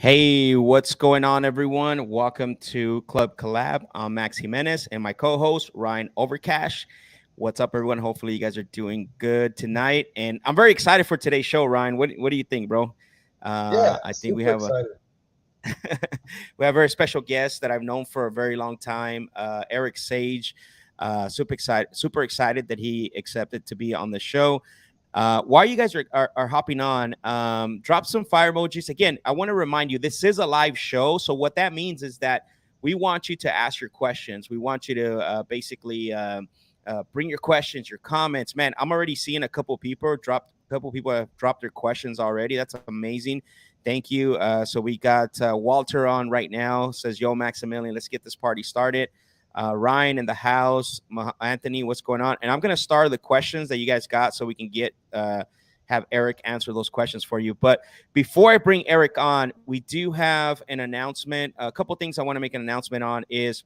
Hey, what's going on, everyone? Welcome to Club Collab. I'm Max Jimenez and my co-host Ryan Overcash. What's up, everyone? Hopefully, you guys are doing good tonight, and I'm very excited for today's show. Ryan, what do you think, bro? Yeah, I think we super have a excited. we have a very special guest that I've known for a very long time, Eric Sage. Super excited that he accepted to be on the show. While you guys are hopping on, drop some fire emojis. Again, I want to remind you, this is a live show. So what that means is that we want you to ask your questions. We want you to basically bring your questions, your comments. Man, I'm already seeing a couple people have dropped their questions already. That's amazing. Thank you. So we got Walter on right now. Says, "Yo, Maximilian, let's get this party started." Ryan in the house, Anthony, what's going on? And I'm gonna start the questions that you guys got, so we can get have Eric answer those questions for you. But before I bring Eric on, we do have an announcement. A couple things I want to make an announcement on is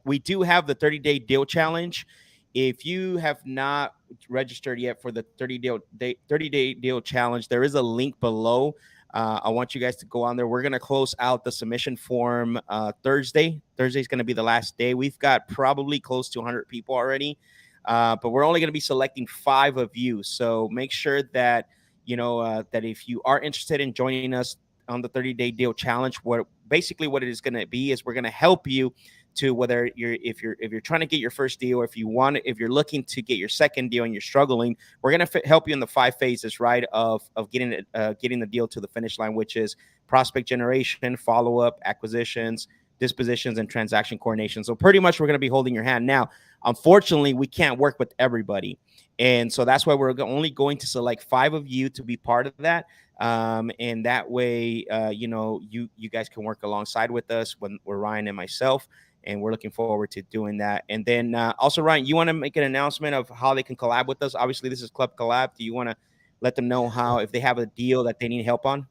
we do have the 30-day deal challenge. If you have not registered yet for the 30-day deal challenge, there is a link below. I want you guys to go on there. We're going to close out the submission form Thursday. Thursday is going to be the last day. We've got probably close to 100 people already, but we're only going to be selecting 5 of you. So make sure that that if you are interested in joining us on the 30-day deal challenge, what it is going to be is we're going to help you to whether if you're trying to get your first deal, or if you're looking to get your second deal and you're struggling, we're going to help you in the 5 phases, right, of getting the deal to the finish line, which is prospect generation, follow-up, acquisitions, dispositions, and transaction coordination. So pretty much we're going to be holding your hand. Now, unfortunately, we can't work with everybody, and so that's why we're only going to select 5 of you to be part of that. And that way, you guys can work alongside with us when we're Ryan and myself, and we're looking forward to doing that. And then also, Ryan, you want to make an announcement of how they can collab with us? Obviously, this is Club Collab. Do you want to let them know how, if they have a deal that they need help on?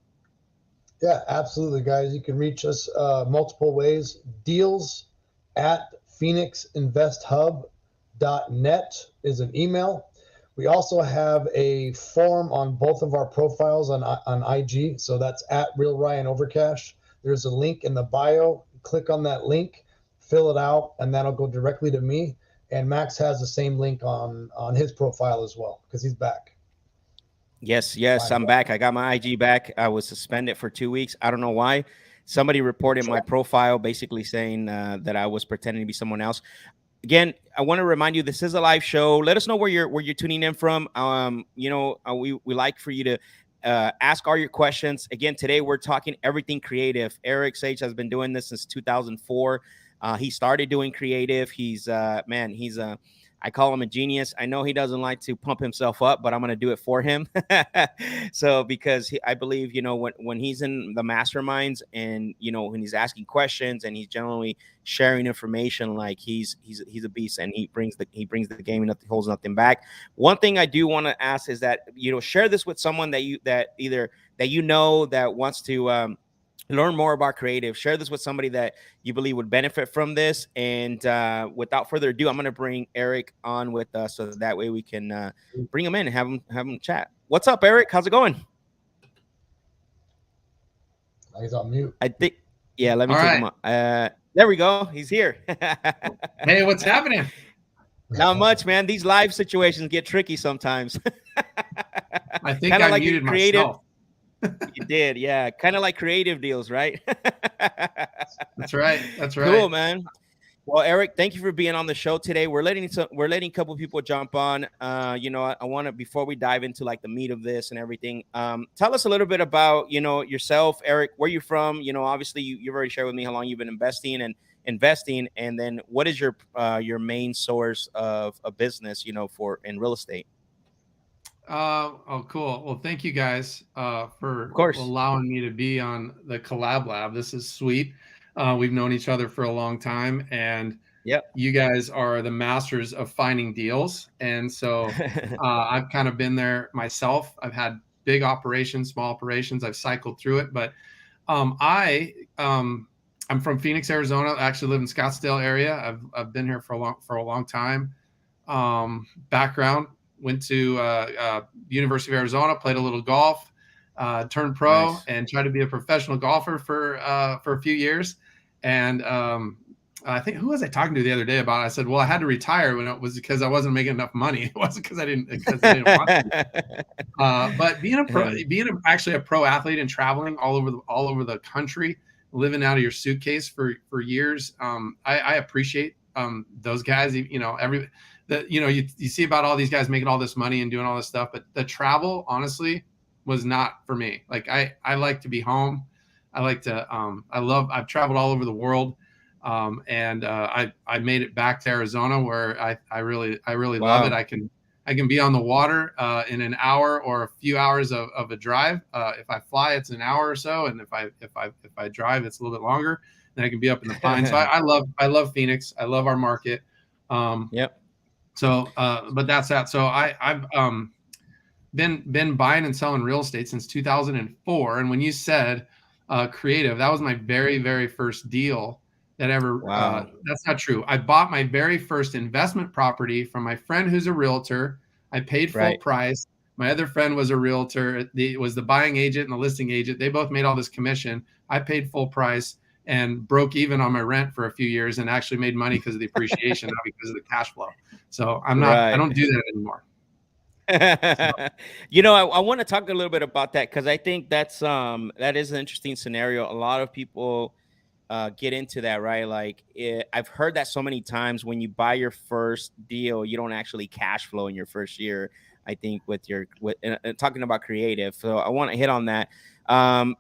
Yeah, absolutely, guys. You can reach us multiple ways. Deals at phoenixinvesthub.net is an email. We also have a form on both of our profiles on IG. So that's at Real Ryan Overcash. There's a link in the bio. Click on that link, fill it out, and that'll go directly to me. And Max has the same link on his profile as well, because he's back. Yes, I'm back. I got my IG back. I was suspended for 2 weeks. I don't know why. Somebody reported my profile, basically saying that I was pretending to be someone else. Again, I want to remind you, this is a live show. Let us know where you're tuning in from. We like for you to ask all your questions. Again, today we're talking everything creative. Eric Sage has been doing this since 2004. He started doing creative. He's I call him a genius. I know he doesn't like to pump himself up, but I'm going to do it for him. So because I believe, when he's in the masterminds, and, when he's asking questions and he's generally sharing information, like he's a beast, and he brings the game, and nothing holds nothing back. One thing I do want to ask is that, share this with someone that wants to learn more about creative. Share this with somebody that you believe would benefit from this. And without further ado, I'm going to bring Eric on with us, so that way we can bring him in and have him chat. What's up, Eric? How's it going? He's on mute. I think, yeah, let me All take right. him on. There we go. He's here. Hey, what's happening? Not much, man. These live situations get tricky sometimes. I think I like muted creative. myself. You did, yeah. Kind of like creative deals, right? That's right. That's right. Cool, man. Well, Eric, thank you for being on the show today. We're letting a couple people jump on. I want to, before we dive into like the meat of this and everything, tell us a little bit about yourself, Eric. Where you from? Obviously you've already shared with me how long you've been investing, and then what is your main source of a business, for in real estate? Oh, cool. Well, thank you guys for Of course. allowing me to be on the Collab Lab. This is sweet. We've known each other for a long time, and Yep. you guys are the masters of finding deals. And so I've kind of been there myself. I've had big operations, small operations. I've cycled through it, but I'm from Phoenix, Arizona. I actually live in Scottsdale area. I've been here for a long time. Background, went to University of Arizona, played a little golf, turned pro Nice. and tried to be a professional golfer for a few years. And I think, who was I talking to the other day about it? I said, well, I had to retire when it was because I wasn't making enough money. It wasn't because I didn't want to. But actually a pro athlete and traveling all over the country, living out of your suitcase for years. I appreciate those guys. You know, you see about all these guys making all this money and doing all this stuff, but the travel honestly was not for me. Like I like to be home. I like to I've traveled all over the world. And I made it back to Arizona, where I really love it. I can be on the water in an hour or a few hours of a drive. If I fly, it's an hour or so, and if I drive, it's a little bit longer. Then I can be up in the pines. So I love Phoenix. I love our market. Yep. So, but that's that. So I've been buying and selling real estate since 2004. And when you said creative, that was my very, very first deal that ever. Wow. That's not true. I bought my very first investment property from my friend who's a realtor. I paid full price. My other friend was a realtor. Was the buying agent and the listing agent. They both made all this commission. I paid full price and broke even on my rent for a few years, and actually made money because of the appreciation, not because of the cash flow. So I don't do that anymore. You know, I want to talk a little bit about that, because I think that is an interesting scenario. A lot of people get into that, right? Like I've heard that so many times. When you buy your first deal, you don't actually cash flow in your first year. I think with talking about creative, so I want to hit on that.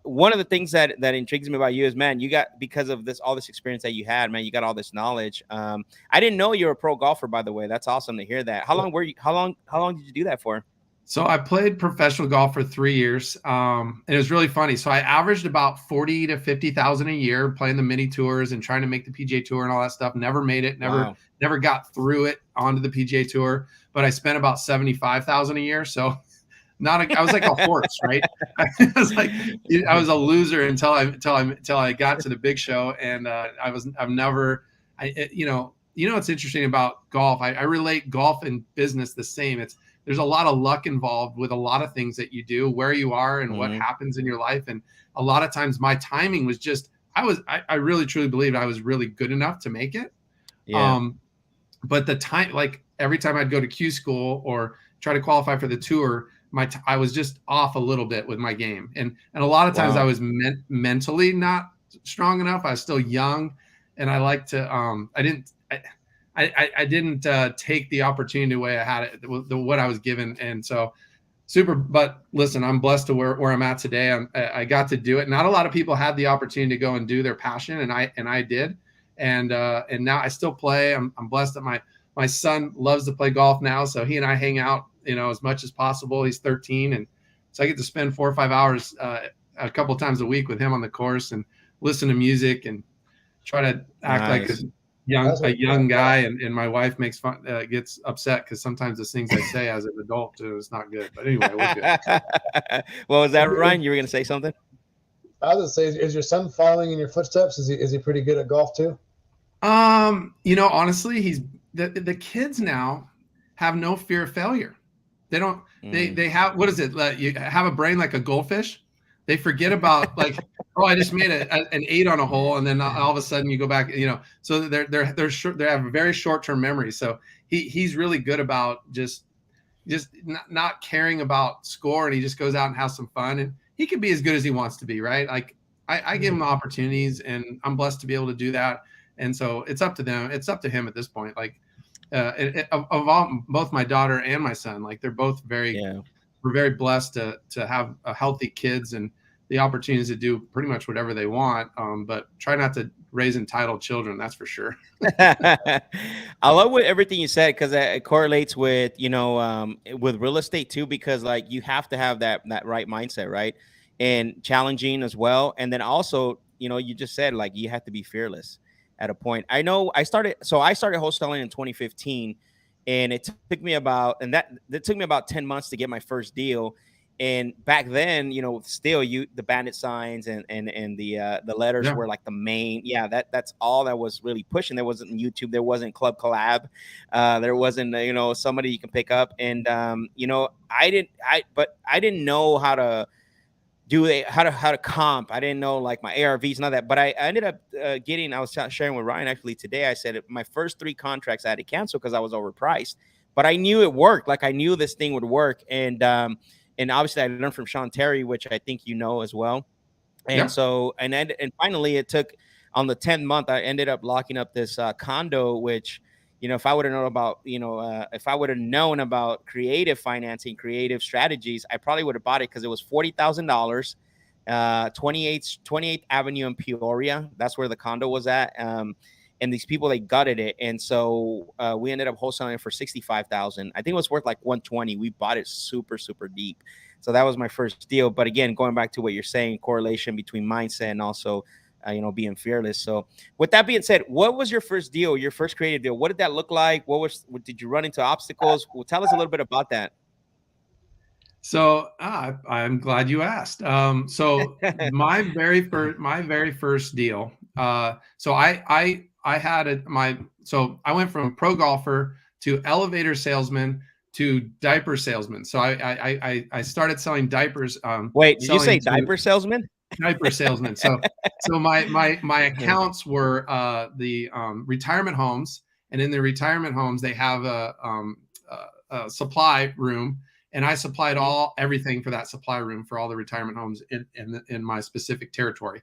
One of the things that intrigues me about you is, man, you got, because of all this experience that you had, man, you got all this knowledge. I didn't know you were a pro golfer, by the way. That's awesome to hear that. How long did you do that for? So I played professional golf for 3 years. And it was really funny. So I averaged about 40 to 50,000 a year playing the mini tours and trying to make the PGA Tour and all that stuff. Never made it. Never got through it onto the PGA Tour, but I spent about 75,000 a year. So I was like a horse, right? I was a loser until I got to the big show. And what's interesting about golf. I relate golf and business the same. There's a lot of luck involved with a lot of things that you do, where you are and what happens in your life. And a lot of times my timing was just, I really truly believed I was really good enough to make it. Yeah. But the time, like every time I'd go to Q school or try to qualify for the tour, I was just off a little bit with my game. And a lot of times I was mentally not strong enough. I was still young, and I like to, I didn't take the opportunity the way I had it, what I was given. And so but listen, I'm blessed to where I'm at today. I got to do it. Not a lot of people had the opportunity to go and do their passion. And I did. And now I still play. I'm blessed that my son loves to play golf now. So he and I hang out, as much as possible. He's 13. And so I get to spend 4 or 5 hours a couple of times a week with him on the course and listen to music and try to act like a young guy, and my wife makes fun, gets upset because sometimes the things I say as an adult is not good. But anyway, we're good. Well, was that Ryan? You were going to say something? I was going to say, is your son following in your footsteps? Is he pretty good at golf too? Honestly, he's the kids now have no fear of failure. They don't. They have, what is it? You have a brain like a goldfish. They forget about like, oh, I just made an 8 on a hole, and then all of a sudden you go back. So they're short, they have a very short-term memory. So he's really good about just not caring about score, and he just goes out and has some fun, and he can be as good as he wants to be, right? Like I give him opportunities, and I'm blessed to be able to do that. And so it's up to them. It's up to him at this point. Like both my daughter and my son, like they're both we're very blessed to have healthy kids and the opportunities to do pretty much whatever they want. But try not to raise entitled children. That's for sure. I love everything you said, because it correlates with, with real estate too, because like you have to have that right mindset, right? And challenging as well. And then also, you just said like you have to be fearless at a point. I know I started wholesaling in 2015, and it took me about 10 months to get my first deal. And back then, still the bandit signs and the letters were like the main. Yeah, that's all that was really pushing. There wasn't YouTube, there wasn't Club Collab, there wasn't somebody you can pick up. And I didn't know how to how to comp. I didn't know like my ARVs and all that, but I ended up getting. I was sharing with Ryan actually today. I said my first 3 contracts I had to cancel because I was overpriced, but I knew it worked. Like I knew this thing would work, and obviously I learned from Sean Terry, which I think you know as well. And Yeah. so, and finally, it took on the 10th month, I ended up locking up this condo, which, if I would have known about, if I would have known about creative financing, creative strategies, I probably would have bought it because it was $40,000, 28th Avenue in Peoria. That's where the condo was at. And these people, they gutted it. And so we ended up wholesaling it for 65,000. I think it was worth like 120. We bought it super, super deep. So that was my first deal. But again, going back to what you're saying, correlation between mindset and also, being fearless. So with that being said, what was your first deal, your first creative deal? What did that look like? What did you run into obstacles? Well, tell us a little bit about that. So I'm glad you asked. So my very first deal. So I had so I went from pro golfer to elevator salesman to diaper salesman. So I started selling diapers. Wait, did you say diaper salesman? Diaper salesman. So my accounts were the retirement homes, and in the retirement homes they have a supply room, and I supplied everything for that supply room for all the retirement homes in my specific territory.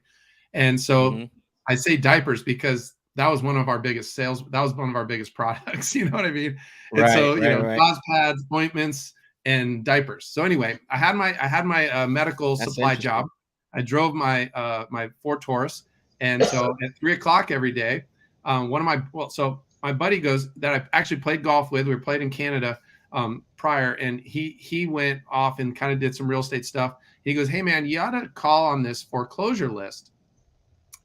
And so I say diapers because that was one of our biggest sales. That was one of our biggest products. You know what I mean? And so gauze pads, ointments, and diapers. So anyway, I had my medical supply job. I drove my my Ford Taurus, and so at 3:00 every day, so my buddy goes that I actually played golf with. We were played in Canada prior, and he went off and kind of did some real estate stuff. He goes, "Hey man, you ought to call on this foreclosure list."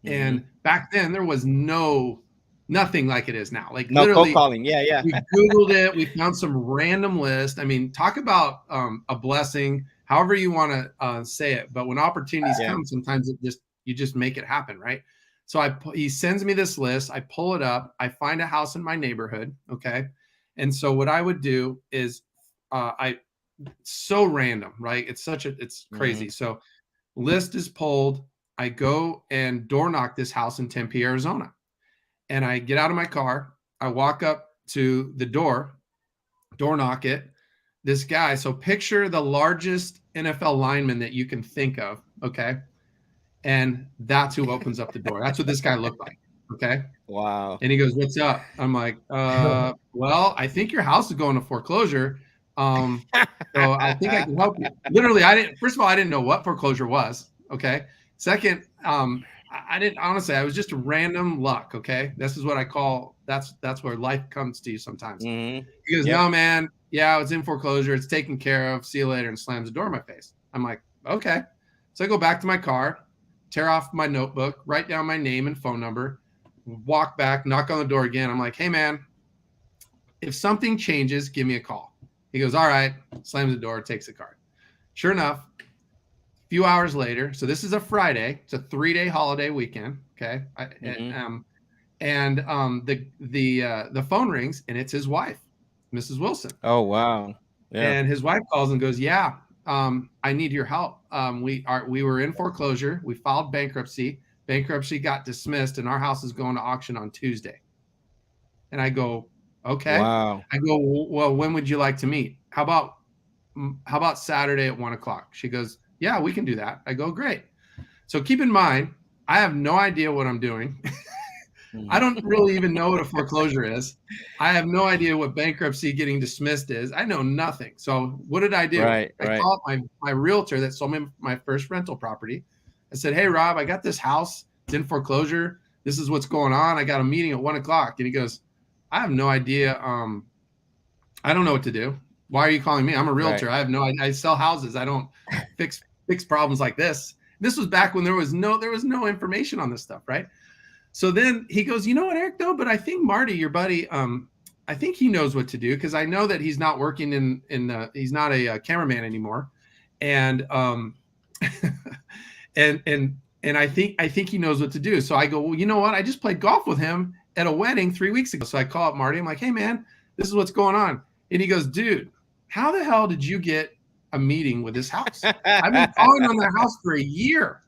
And back then there was nothing like it is now. Like no literally cold calling. Yeah. We Googled it. We found some random list. I mean, talk about a blessing, however you want to say it. But when opportunities come, sometimes you just make it happen, right? So he sends me this list. I pull it up. I find a house in my neighborhood. Okay. And so what I would do is so random, right? It's crazy. So list is pulled. I go and door knock this house in Tempe, Arizona. And I get out of my car. I walk up to the door knock it. This guy, so picture the largest NFL lineman that you can think of, okay? And that's who opens up the door. That's what this guy looked like, okay? Wow. And he goes, "What's up?" I'm like, well, I think your house is going to foreclosure. So I think I can help you. Literally, first of all, I didn't know what foreclosure was, okay? Second, I didn't, honestly, I was just random luck. Okay. This is what I call, that's where life comes to you sometimes. He goes, "No, man. Yeah, it's in foreclosure. It's taken care of. See you later," and slams the door in my face. I'm like, okay. So I go back to my car, tear off my notebook, write down my name and phone number, walk back, knock on the door again. I'm like, "Hey man, if something changes, give me a call." He goes, "All right," slams the door, takes the card. Sure enough, a few hours later, so this is a Friday, it's a 3-day holiday weekend. Okay. The phone rings and it's his wife, Mrs. Wilson. Oh, wow. Yeah. And his wife calls and goes, "Yeah, I need your help. We were in foreclosure. We filed bankruptcy. Bankruptcy got dismissed, and our house is going to auction on Tuesday." And I go, "Okay." Wow. I go, "Well, when would you like to meet? How about Saturday at 1:00? She goes, "Yeah, we can do that." I go, "Great." So keep in mind, I have no idea what I'm doing. I don't really even know what a foreclosure is. I have no idea what bankruptcy getting dismissed is. I know nothing. So what did I do? I called my realtor that sold me my first rental property. I said, "Hey, Rob, I got this house. It's in foreclosure. This is what's going on. I got a meeting at 1:00. And he goes, "I have no idea. I don't know what to do. Why are you calling me? I'm a realtor. I have no idea. I sell houses. I don't fix problems like this." This was back when there was no information on this stuff, right? So then he goes, "You know what, Eric, though, but I think Marty, your buddy, I think he knows what to do, because I know that he's not working he's not a cameraman anymore. And and I think he knows what to do." So I go, "Well, you know what? I just played golf with him at a wedding 3 weeks ago." So I call up Marty. I'm like, "Hey man, this is what's going on." And he goes, "Dude, how the hell did you get a meeting with this house. I've been calling on their house for a year.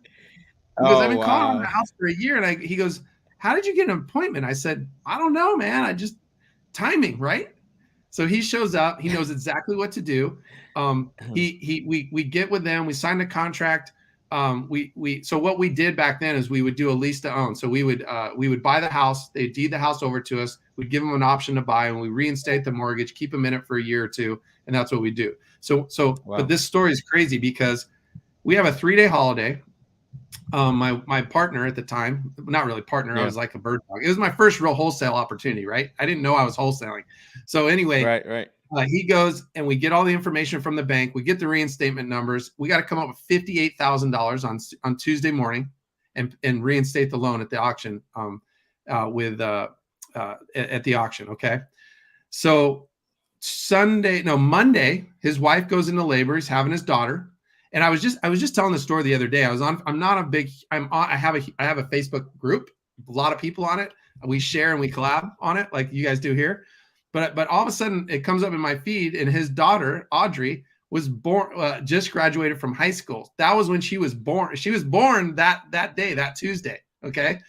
Because I've been calling on the house for a year. And he goes, how did you get an appointment? I said, I don't know, man. I just timing, right? So he shows up. He knows exactly what to do. We get with them. We signed a contract. So what we did back then is we would do a lease to own. So we would buy the house. They'd deed the house over to us. We'd give them an option to buy, and we reinstate the mortgage, keep them in it for a year or two, and that's what we do. So wow. But this story is crazy because we have a 3-day holiday. My partner at the time, not really partner, I was like a bird dog. It was my first real wholesale opportunity, right? I didn't know I was wholesaling. So anyway, right. He goes and we get all the information from the bank. We get the reinstatement numbers. We got to come up with $58,000 on Tuesday morning and reinstate the loan at the auction at the auction. Okay. So Monday, his wife goes into labor. He's having his daughter. And I was just telling the story the other day. I have a Facebook group, a lot of people on it. We share and we collab on it like you guys do here. But all of a sudden it comes up in my feed, and his daughter, Audrey, was born, just graduated from high school. That was when she was born. She was born that day, that Tuesday. Okay.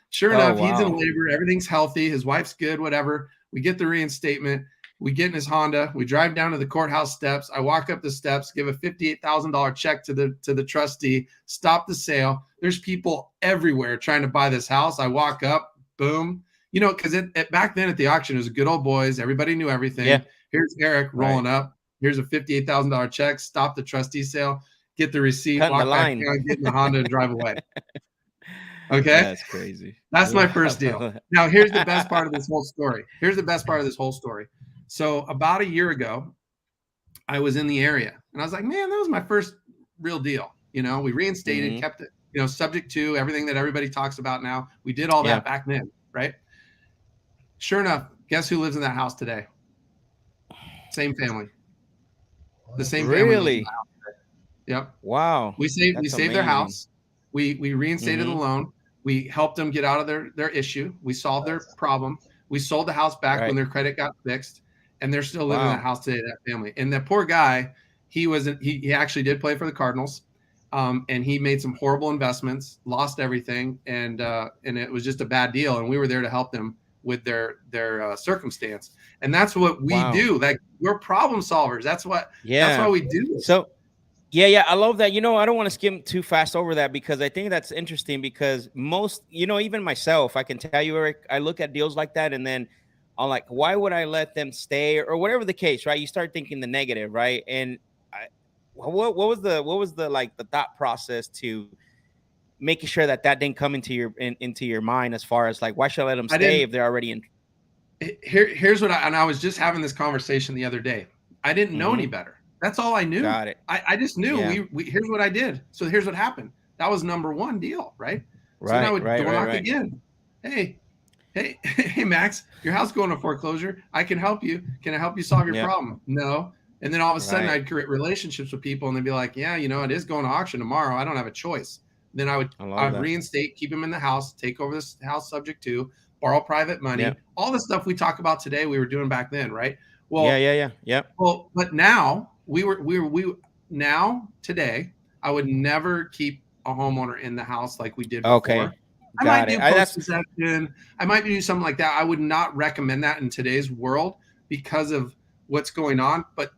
Sure enough, wow. He's in labor. Everything's healthy. His wife's good, whatever. We get the reinstatement. We get in his Honda. We drive down to the courthouse steps. I walk up the steps, give a $58,000 check to the trustee, stop the sale. There's people everywhere trying to buy this house. I walk up, boom. You know, because back then at the auction, it was good old boys. Everybody knew everything. Yeah. Here's Eric rolling up. Here's a $58,000 check. Stop the trustee sale. Get the receipt. Cut walk the line. back down, get in the Honda and drive away. Okay? That's crazy. That's my first deal. Now, here's the best part of this whole story. So about a year ago, I was in the area and I was like, man, that was my first real deal. You know, we reinstated, kept it, you know, subject to everything that everybody talks about now. We did all that back then, right? Sure enough, guess who lives in that house today? Same family. The same family. Really? Yep. Wow. We saved their house. We reinstated the loan. We helped them get out of their issue. We solved their problem. We sold the house back when their credit got fixed. And they're still living in that house today, that family. And that poor guy, he actually did play for the Cardinals. And he made some horrible investments, lost everything. And it was just a bad deal. And we were there to help them with their circumstance. And that's what we do. Like, we're problem solvers. That's why we do this. So yeah, I love that. You know, I don't want to skim too fast over that because I think that's interesting because most, you know, even myself, I can tell you, Eric, I look at deals like that and then I'm like, why would I let them stay or whatever the case, right? You start thinking the negative, right? And what was the like the thought process to making sure that didn't come into your mind as far as like, why should I let them stay if they're already in? Here's what I was just having this conversation the other day. I didn't know any better. That's all I knew. Got it. I just knew here's what I did. So here's what happened. That was number one deal, right? So now I would door knock again. Hey, Max, your house going to foreclosure. I can help you. Can I help you solve your problem? No. And then all of a sudden I'd create relationships with people and they'd be like, yeah, you know, it is going to auction tomorrow. I don't have a choice. Then I would reinstate, keep them in the house, take over this house subject to, borrow private money, all the stuff we talk about today, we were doing back then, right? Well, yeah. Well, but now today, I would never keep a homeowner in the house like we did before. Okay. I might do post-possession. I might do something like that. I would not recommend that in today's world because of what's going on. But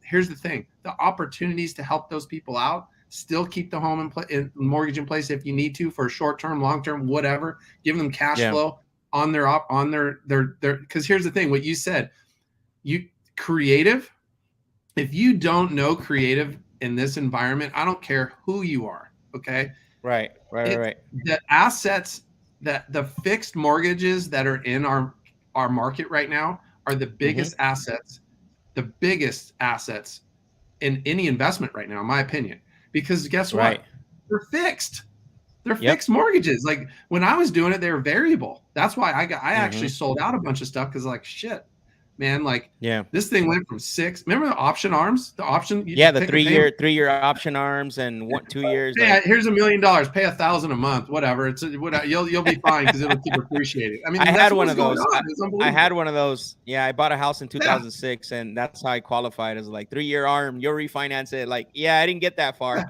here's the thing: the opportunities to help those people out, still keep the home in mortgage in place if you need to for short term, long term, whatever. Give them cash flow on their. Because here's the thing: what you said, creative. If you don't know creative in this environment, I don't care who you are. Okay. Right. The assets the fixed mortgages that are in our market right now are the biggest assets in any investment right now, in my opinion, because guess what? They're fixed. They're fixed mortgages. Like when I was doing it, they were variable. That's why I actually sold out a bunch of stuff. Cause like, shit, man. Like Yeah. this thing went from 6. Remember the option arms? The option you Yeah, just the pick a payment. 3-year option arms and 2 years. Hey, Like, here's $1 million. Pay $1,000 a month, whatever. You'll be fine because it'll keep appreciating. I I mean, had that's one what's of going those. on. It's I had unbelievable. one of those. Yeah, I bought a house in Yeah. 2006, and that's how I qualified as like 3-year arm. You'll refinance it. Like, yeah, I didn't get that far.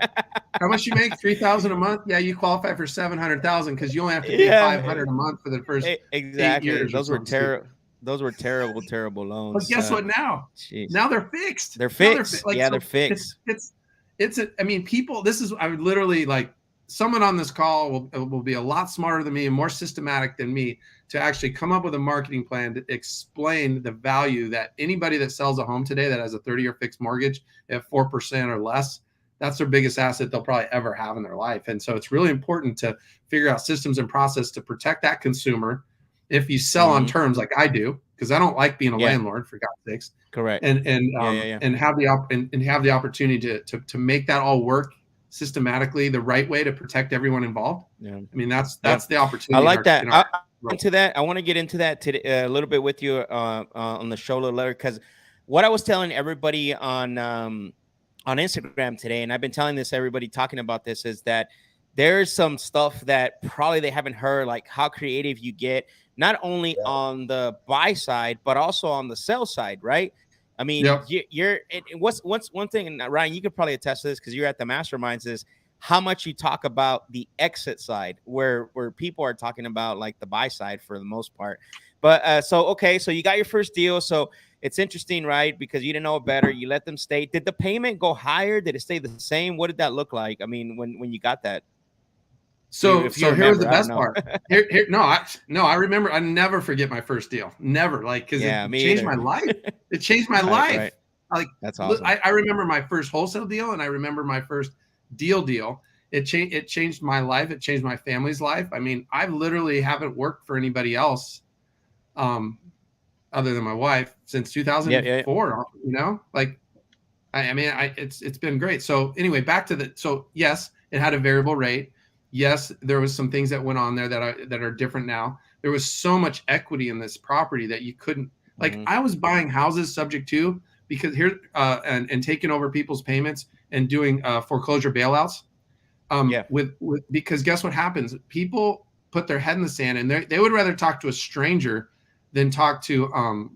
How much you make? $3,000 a month. Yeah, you qualify for $700,000 because you only have to pay Yeah, $500 a month for the first 8 exactly. years or Those were something stupid. Those were terrible But loans. guess what? Now Jeez. they're fixed. They're Now they're fixed. like, Yeah, so they're fixed. I mean, people. This is I would literally like someone on this call will be a lot smarter than me and more systematic than me to actually come up with a marketing plan to explain the value that anybody that sells a home today that has a 30-year fixed mortgage at 4% or less, that's their biggest asset they'll probably ever have in their life. And so it's really important to figure out systems and process to protect that consumer. If you sell on terms like I do, because I don't like being a landlord, for God's sakes. Correct. And have the opportunity to make that all work systematically the right way to protect everyone involved. Yeah. I mean, that's the opportunity. I like that. Into that, I want to get into that today, a little bit with you on the show a little later, because what I was telling everybody on Instagram today, and I've been telling this everybody talking about this, is that there's some stuff that probably they haven't heard, like how creative you get, not only on the buy side, but also on the sell side, right? I mean, what's one thing, and Ryan, you could probably attest to this because you're at the masterminds, is how much you talk about the exit side, where people are talking about like the buy side for the most part. But so you got your first deal. So it's interesting, right? Because you didn't know better. You let them stay. Did the payment go higher? Did it stay the same? What did that look like? I mean, when you got that? So here was the best part. I remember. I never forget my first deal. Never, like, because it changed my life. It changed my life. Right. Like, that's awesome. I remember my first wholesale deal, and I remember my first deal. It changed my life. It changed my family's life. I mean, I literally haven't worked for anybody else, other than my wife since 2004. You know, like, it's been great. So anyway, back to so yes, it had a variable rate. Yes, there was some things that went on there that are different now. There was so much equity in this property that you couldn't, like, I was buying houses subject to, because here and taking over people's payments and doing foreclosure bailouts. Because guess what happens? People put their head in the sand, and they would rather talk to a stranger than talk to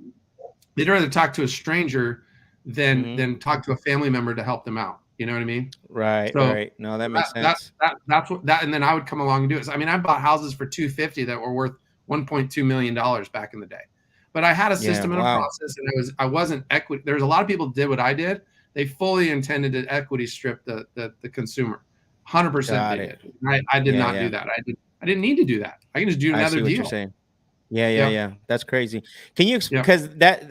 they'd rather talk to a stranger than talk to a family member to help them out. You know what I mean? Right. So right. No, that makes sense. That's what and then I would come along and do it. I mean, I bought houses for $250 that were worth $1.2 million back in the day. But I had a system and a process, and I wasn't equity. There's a lot of people did what I did. They fully intended to equity strip the consumer. 100% they did. I did not do that. I didn't need to do that. I can just do another deal. What you're saying. Yeah. That's crazy. Can you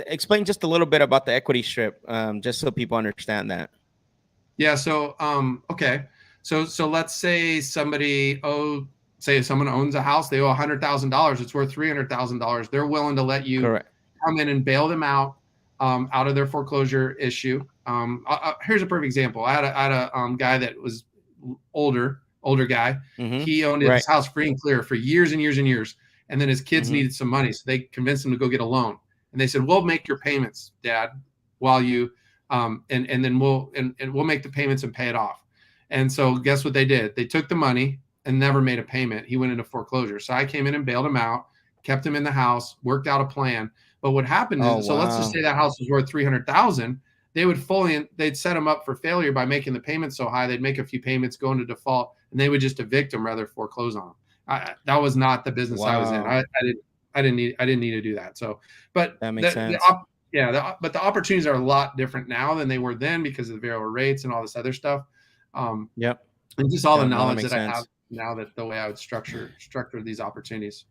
explain just a little bit about the equity strip, just so people understand that? Yeah. So, okay. So let's say someone owns a house, they owe $100,000. It's worth $300,000. They're willing to let you come in and bail them out of their foreclosure issue. Here's a perfect example. I had a guy that was older guy. He owned his house free and clear for years and years and years. And then his kids needed some money. So they convinced him to go get a loan. And they said, we'll make your payments, Dad, while you, and then we'll make the payments and pay it off. And so guess what they did? They took the money and never made a payment. He went into foreclosure. So I came in and bailed him out, kept him in the house, worked out a plan. But what happened is, let's just say that house was worth $300,000. They'd set him up for failure by making the payments so high. They'd make a few payments, go into default, and they would just evict him rather foreclose on him. That was not the business I was in. I didn't need to do that. So, but that makes sense. But the opportunities are a lot different now than they were then because of the variable rates and all this other stuff. And just all the knowledge that I have now, that the way I would structure these opportunities.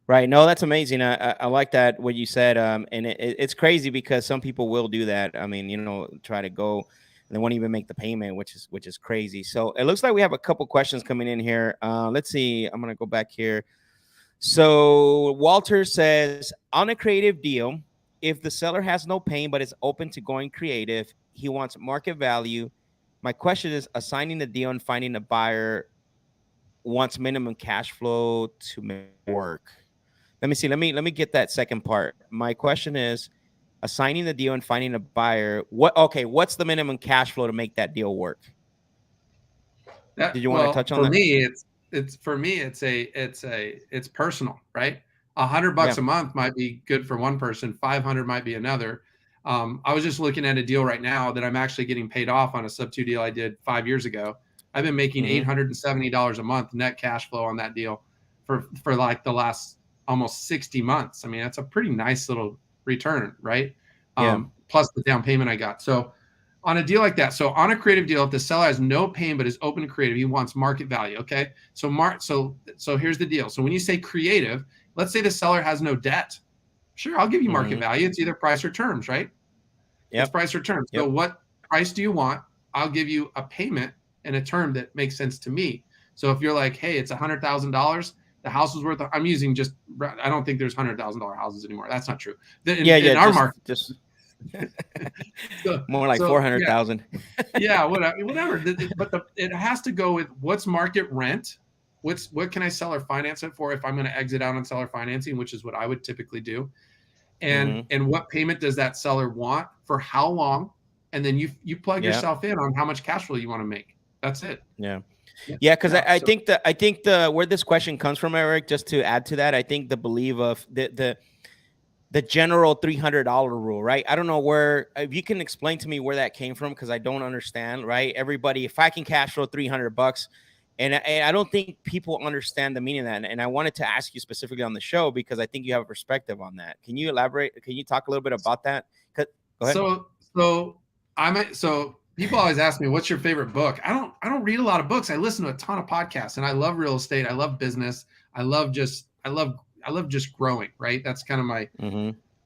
Right. No, that's amazing. I like that, what you said. And it's crazy because some people will do that. I mean, try to go and they won't even make the payment, which is crazy. So it looks like we have a couple questions coming in here. Let's see. I'm going to go back here. So Walter says, on a creative deal, if the seller has no pain but is open to going creative, he wants market value. My question is, assigning the deal and finding a buyer wants minimum cash flow to make it work. Let me see. Let me get that second part. My question is, assigning the deal and finding a buyer. What's the minimum cash flow to make that deal work? Did you want to touch on For that? me, it's personal, right? $100 Yeah. a month might be good for one person. 500 might be another. I was just looking at a deal right now that I'm actually getting paid off on a sub-2 deal I did 5 years ago. I've been making $870 a month net cash flow on that deal for like the last almost 60 months. I mean, that's a pretty nice little return, right? Yeah. Plus the down payment I got. So on a deal like that, so on a creative deal, if the seller has no pain but is open to creative, he wants market value. Okay, so here's the deal. So when you say creative, let's say the seller has no debt. Sure, I'll give you market value. It's either price or terms, right? Yep. It's price or terms. So what price do you want? I'll give you a payment and a term that makes sense to me. So if you're like, hey, it's $100,000, the house is worth. I'm using just. I don't think there's $100,000 houses anymore. That's not true. In our market. Just So, more like 400,000. Yeah, whatever. But it has to go with what's market rent. What can I seller finance it for if I'm going to exit out on seller financing, which is what I would typically do. And what payment does that seller want for how long? And then you plug yourself in on how much cash flow you want to make. That's it. Yeah. Yeah, because I think the where this question comes from, Eric, just to add to that, I think the belief of the general $300 rule, right? I don't know if you can explain to me where that came from, because I don't understand, right? Everybody, if I can cash flow $300, and I don't think people understand the meaning of that. And I wanted to ask you specifically on the show because I think you have a perspective on that. Can you elaborate? Can you talk a little bit about that? Go ahead. So people always ask me, what's your favorite book? I don't read a lot of books. I listen to a ton of podcasts, and I love real estate. I love business. I love just growing, right? That's kind of my,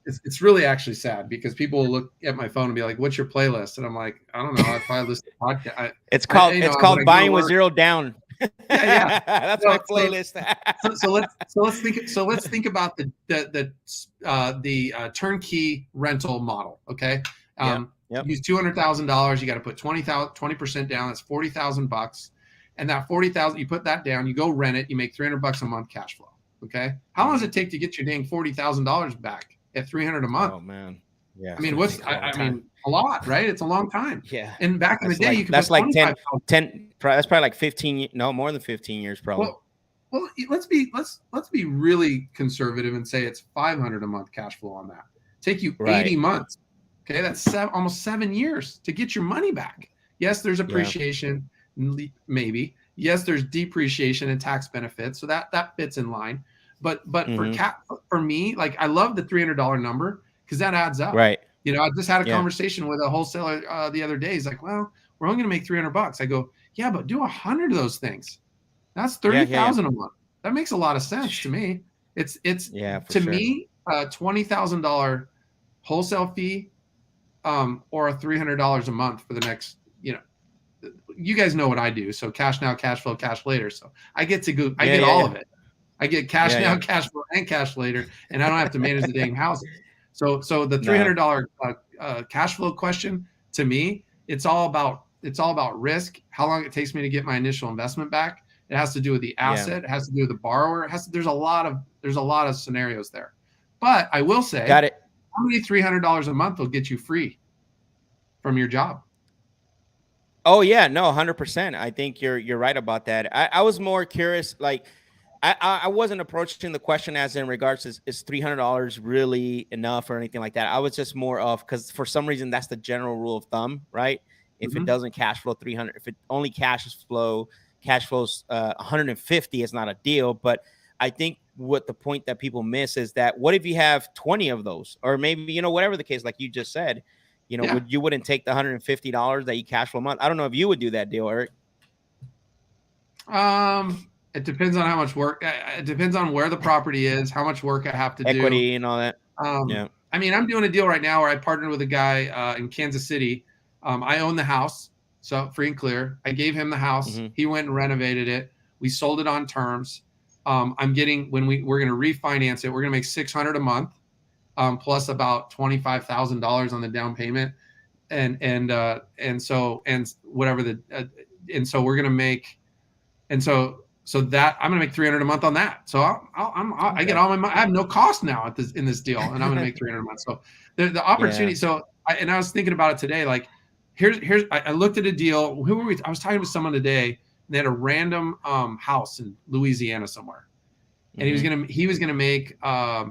it's really actually sad because people will look at my phone and be like, what's your playlist? And I'm like, I don't know. I probably listen to podcasts. It's called Buying with Zero Down. Yeah. That's my playlist. So let's think about the turnkey rental model. Okay. Use $200,000. You got to put 20% down. That's $40,000. And that 40,000, you put that down, you go rent it, you make $300 a month cash flow. Okay. How long does it take to get your dang $40,000 back at $300 a month? Oh man. Yeah. I mean, a lot, right? It's a long time. Yeah. And back in the day, you could that's put like 10, that's probably like 15, no, more than 15 years probably. Well, let's be really conservative and say it's $500 a month cash flow on that. Take you 80 months. Okay. That's almost 7 years to get your money back. Yes, there's appreciation, maybe. Yes, there's depreciation and tax benefits. So that fits in line. But for me, like, I love the $300 number because that adds up. Right. You know, I just had a conversation with a wholesaler the other day. He's like, well, we're only going to make $300. I go, yeah, but do 100 of those things. That's 30,000 a month. That makes a lot of sense to me. It's me, $20,000 wholesale fee, or $300 a month for the next, you guys know what I do. So cash now, cash flow, cash later. So I get to go, I get all of it. I get cash now, cash flow, and cash later, and I don't have to manage the dang houses. So the $300 cash flow question, to me, it's all about risk, how long it takes me to get my initial investment back. It has to do with the asset. It has to do with the borrower. There's a lot of scenarios there. But I will say, got it. How many $300 a month will get you free from your job? Oh yeah, no, 100%. I think you're right about that. I was more curious, like I wasn't approaching the question as in regards to is $300 really enough or anything like that. I was just more of, because for some reason that's the general rule of thumb, right? If it doesn't cash flow 300, if it only cash flows 150, it's not a deal. But I think what the point that people miss is that what if you have 20 of those, or maybe, whatever the case, like you just said, you wouldn't take the $150 that you cash flow a month. I don't know if you would do that deal, Eric. It depends on how much work. It depends on where the property is, how much work I have to do. Equity and all that. I mean, I'm doing a deal right now where I partnered with a guy in Kansas City. I own the house, so free and clear. I gave him the house. He went and renovated it. We sold it on terms. I'm getting, we're going to refinance it, we're going to make $600 a month, plus about $25,000 on the down payment, and so whatever and so we're going to make, and so So that I'm going to make 300 a month on that. So I get all my money. I have no cost now at in this deal, and I'm going to make 300 a month. So the opportunity. Yeah. So I was thinking about it today. Like I looked at a deal. Who were we? I was talking to someone today. And they had a random house in Louisiana somewhere, and he was gonna make I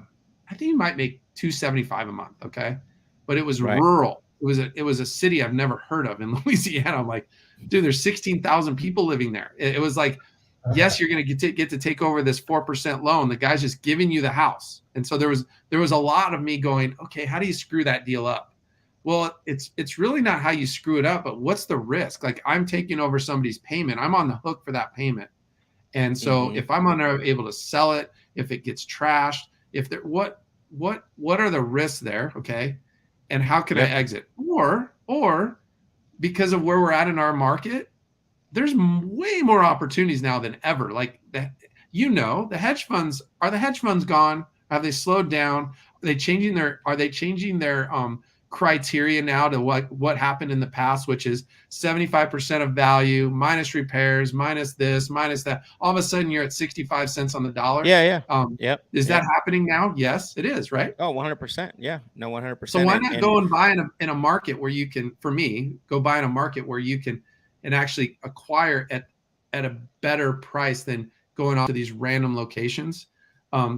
think he might make 275 a month. Okay, but it was rural. It was a city I've never heard of in Louisiana. I'm like, dude, there's 16,000 people living there. It was like, yes, you're going to get to take over this 4% loan. The guy's just giving you the house. And so there was a lot of me going, okay, how do you screw that deal up? Well, it's really not how you screw it up, but what's the risk? Like, I'm taking over somebody's payment. I'm on the hook for that payment. And so if I'm unable to sell it, if it gets trashed, if there, what are the risks there? Okay. And how can I exit? Or because of where we're at in our market, there's way more opportunities now than ever. Like the hedge funds, are the hedge funds gone? Have they slowed down? Are they changing their criteria now to what happened in the past, which is 75% of value minus repairs, minus this, minus that. All of a sudden you're at 65 cents on the dollar. Is that happening now? Yes, it is, right? Oh, 100%. Yeah. No, 100%. So why not go and buy in a market where you can, for me, go buy in a market where you can and actually acquire at a better price than going off to these random locations.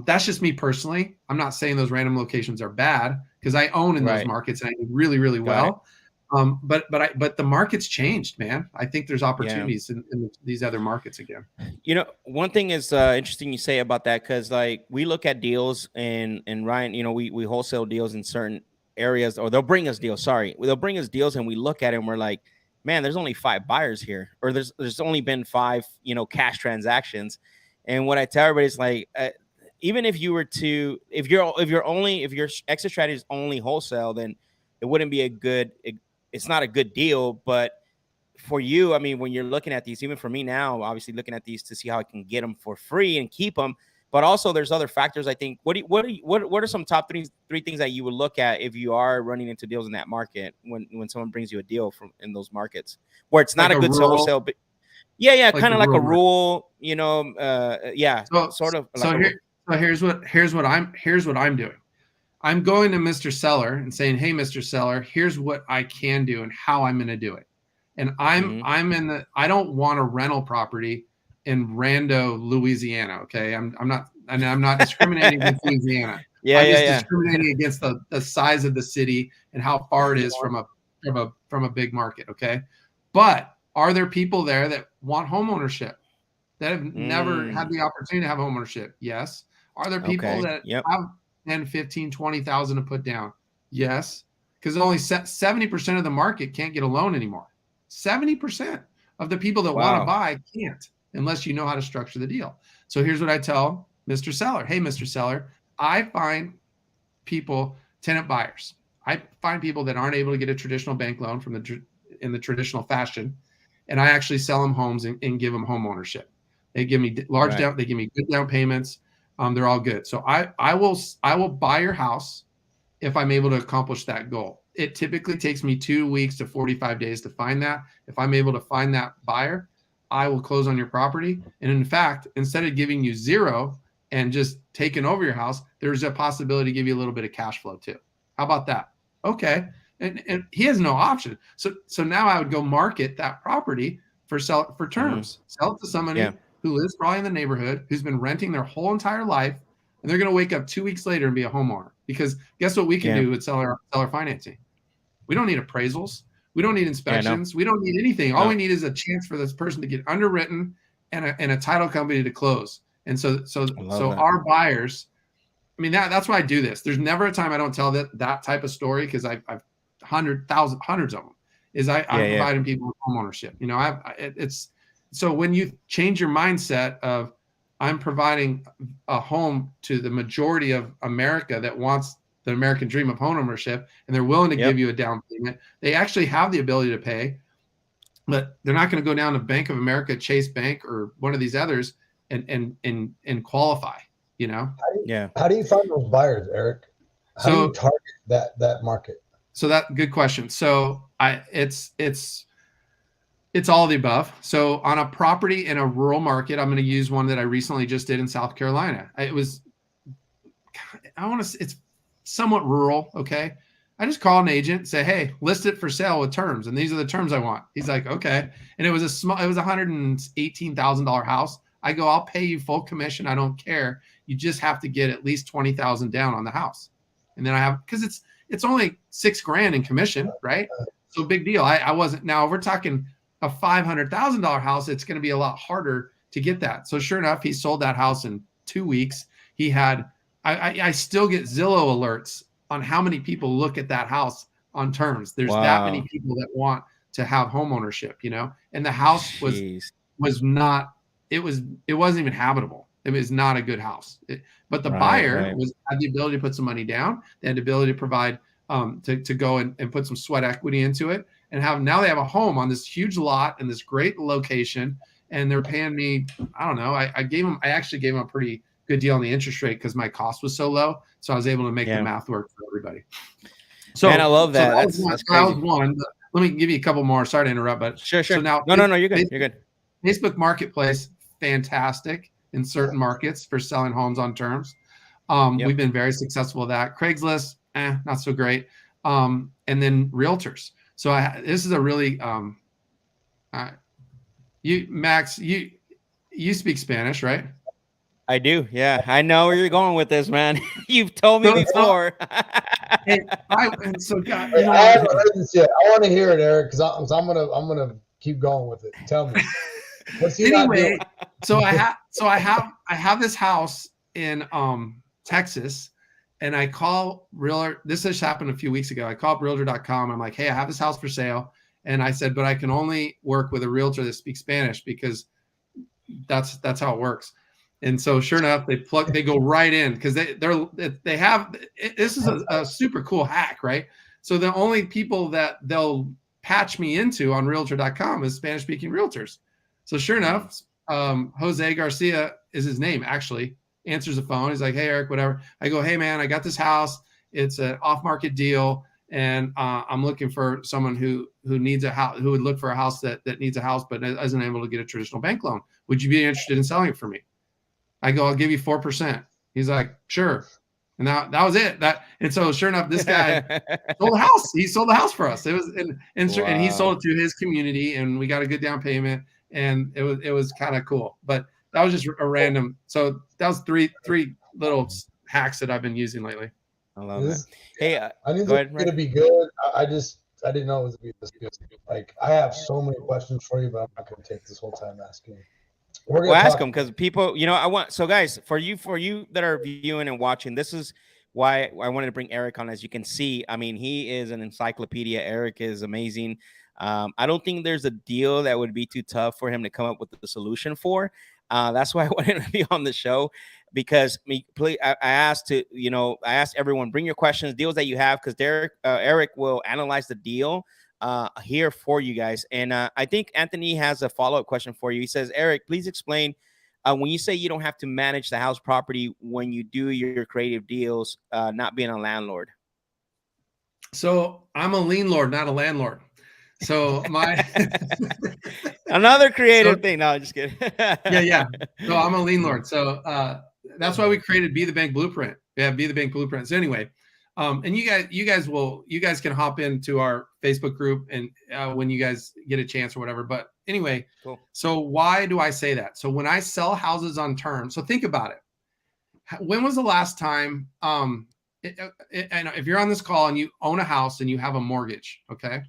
That's just me personally. I'm not saying those random locations are bad, because I own in those markets and I do really, really well. But the market's changed, man. I think there's opportunities in these other markets again. One thing is interesting you say about that, because like we look at deals and Ryan, we wholesale deals in certain areas, or they'll bring us deals. They'll bring us deals and we look at it and we're like, man, there's only 5 buyers here, or there's only been 5, cash transactions. And what I tell everybody is like, even if you were to, if your exit strategy is only wholesale, then it wouldn't be it's not a good deal. But for you, I mean, when you're looking at these, even for me now, obviously looking at these to see how I can get them for free and keep them. But also there's other factors. I think, what are some top three things that you would look at if you are running into deals in that market, when someone brings you a deal from in those markets where it's not like a good wholesale, but kind of like a rule, here's what I'm doing. I'm going to Mr. Seller and saying, hey, Mr. Seller, here's what I can do and how I'm going to do it. And I don't want a rental property in Rando, Louisiana. Okay. I'm not discriminating against Louisiana. I'm just discriminating against the size of the city and how far it is from a big market. Okay. But are there people there that want home ownership, that have never had the opportunity to have home ownership? Yes. Are there people that have 10, 15, 20,000 to put down? Yes. Because only 70% of the market can't get a loan anymore. 70% of the people that want to buy can't, unless you know how to structure the deal. So here's what I tell Mr. Seller. Hey, Mr. Seller, I find people, tenant buyers. I find people that aren't able to get a traditional bank loan in the traditional fashion, and I actually sell them homes and give them home ownership. They give me they give me good down payments. They're all good. So I will buy your house if I'm able to accomplish that goal. It typically takes me 2 weeks to 45 days to find that. If I'm able to find that buyer, I will close on your property. And in fact, instead of giving you 0 and just taking over your house, there's a possibility to give you a little bit of cash flow too. How about that? Okay. And he has no option. So now I would go market that property for terms. Sell it to somebody who lives probably in the neighborhood, who's been renting their whole entire life, and they're going to wake up 2 weeks later and be a homeowner. Because guess what we can do with seller financing? We don't need appraisals. We don't need inspections. We don't need anything. All we need is a chance for this person to get underwritten and a title company to close. And so our buyers, I mean, that's why I do this. There's never a time I don't tell that type of story, because I've hundreds of them. I'm providing people with home ownership. So when you change your mindset of, I'm providing a home to the majority of America that wants the American dream of home ownership, and they're willing to give you a down payment. They actually have the ability to pay, but they're not going to go down to Bank of America, Chase Bank, or one of these others and qualify. How do you find those buyers, Eric? How do you target that market? So good question. So it's It's all of the above. So on a property in a rural market, I'm going to use one that I recently just did in South Carolina. It's somewhat rural. Okay. I just call an agent, say, hey, list it for sale with terms. And these are the terms I want. He's like, okay. And it was $118,000 house. I go, I'll pay you full commission. I don't care. You just have to get at least 20,000 down on the house. And then because it's only $6,000 in commission, right? So big deal. I wasn't, now if we're talking a $500,000 house, it's going to be a lot harder to get that. So sure enough, he sold that house in 2 weeks. He had, I still get Zillow alerts on how many people look at that house on terms. There's that many people that want to have home ownership, and the house was not, it wasn't even habitable. It was not a good house, but the buyer had the ability to put some money down. They had the ability to provide, to go and put some sweat equity into it, and now they have a home on this huge lot in this great location. And they're paying me, I don't know. I actually gave them a pretty good deal on the interest rate because my cost was so low. So I was able to make the math work for everybody. So, man, I love that. So that's crazy. That was one. Let me give you a couple more. Sorry to interrupt, but sure. So now, no, you're good. You're good. Facebook Marketplace, fantastic in certain markets for selling homes on terms. We've been very successful with that. Craigslist, not so great. And then realtors. So this is a really, Max, you speak Spanish, right? I do. Yeah. I know where you're going with this, man. You've told me before. I haven't heard this yet. I want to hear it, Eric, because I'm gonna keep going with it. Tell me. Anyway, so I have this house in Texas, and I call realtor. This just happened a few weeks ago. I called realtor.com. I'm like, hey, I have this house for sale. And I said, but I can only work with a realtor that speaks Spanish because that's how it works. And so sure enough, they go right in because this is a super cool hack, right? So the only people that they'll patch me into on realtor.com is Spanish speaking realtors. So sure enough, Jose Garcia is his name, actually answers the phone. He's like, hey, Eric, whatever. I go, hey man, I got this house. It's an off market deal. And I'm looking for someone who needs a house, who would look for a house that needs a house, but isn't able to get a traditional bank loan. Would you be interested in selling it for me? I go, I'll give you 4%. He's like, sure. And that was it. And so sure enough, this guy sold the house. He sold the house for us. It was, and he sold it to his community, and we got a good down payment, and it was kind of cool. But that was just a random. So that was three little hacks that I've been using lately. I love that. Hey, I knew it was going to be good. I didn't know it was going to be this good. Like, I have so many questions for you, but I'm not going to take this whole time asking. We'll ask them because people, so guys, for you that are viewing and watching, this is why I wanted to bring Eric on. As you can see, I mean, he is an encyclopedia. Eric is amazing. I don't think there's a deal that would be too tough for him to come up with the solution for. That's why I wanted to be on the show, because I asked everyone, bring your questions, deals that you have, because Eric will analyze the deal here for you guys. And I think Anthony has a follow-up question for you. He says, Eric, please explain when you say you don't have to manage the house property when you do your creative deals, not being a landlord. So I'm a lien lord, not a landlord. So another creative thing. No, just kidding. Yeah. So I'm a lien lord. So that's why we created Be the Bank Blueprint. Yeah, Be the Bank Blueprint. So anyway, and you guys can hop into our Facebook group and when you guys get a chance or whatever. But anyway, cool. So why do I say that? So when I sell houses on terms, so think about it. When was the last time? And if you're on this call and you own a house and you have a mortgage, okay.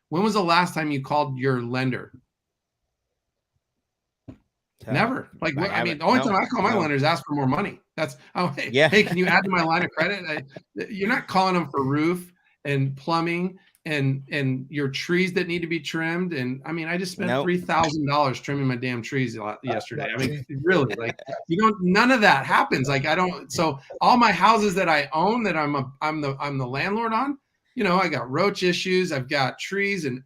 When was the last time you called your lender? Never. Like, the only time I call my lender is ask for more money. That's, hey, can you add to my line of credit? You're not calling them for roof and plumbing and your trees that need to be trimmed. And I mean, I just spent $3,000 trimming my damn trees yesterday. I mean, really, like, none of that happens. Like, so all my houses that I own that I'm the landlord on, I got roach issues. I've got trees and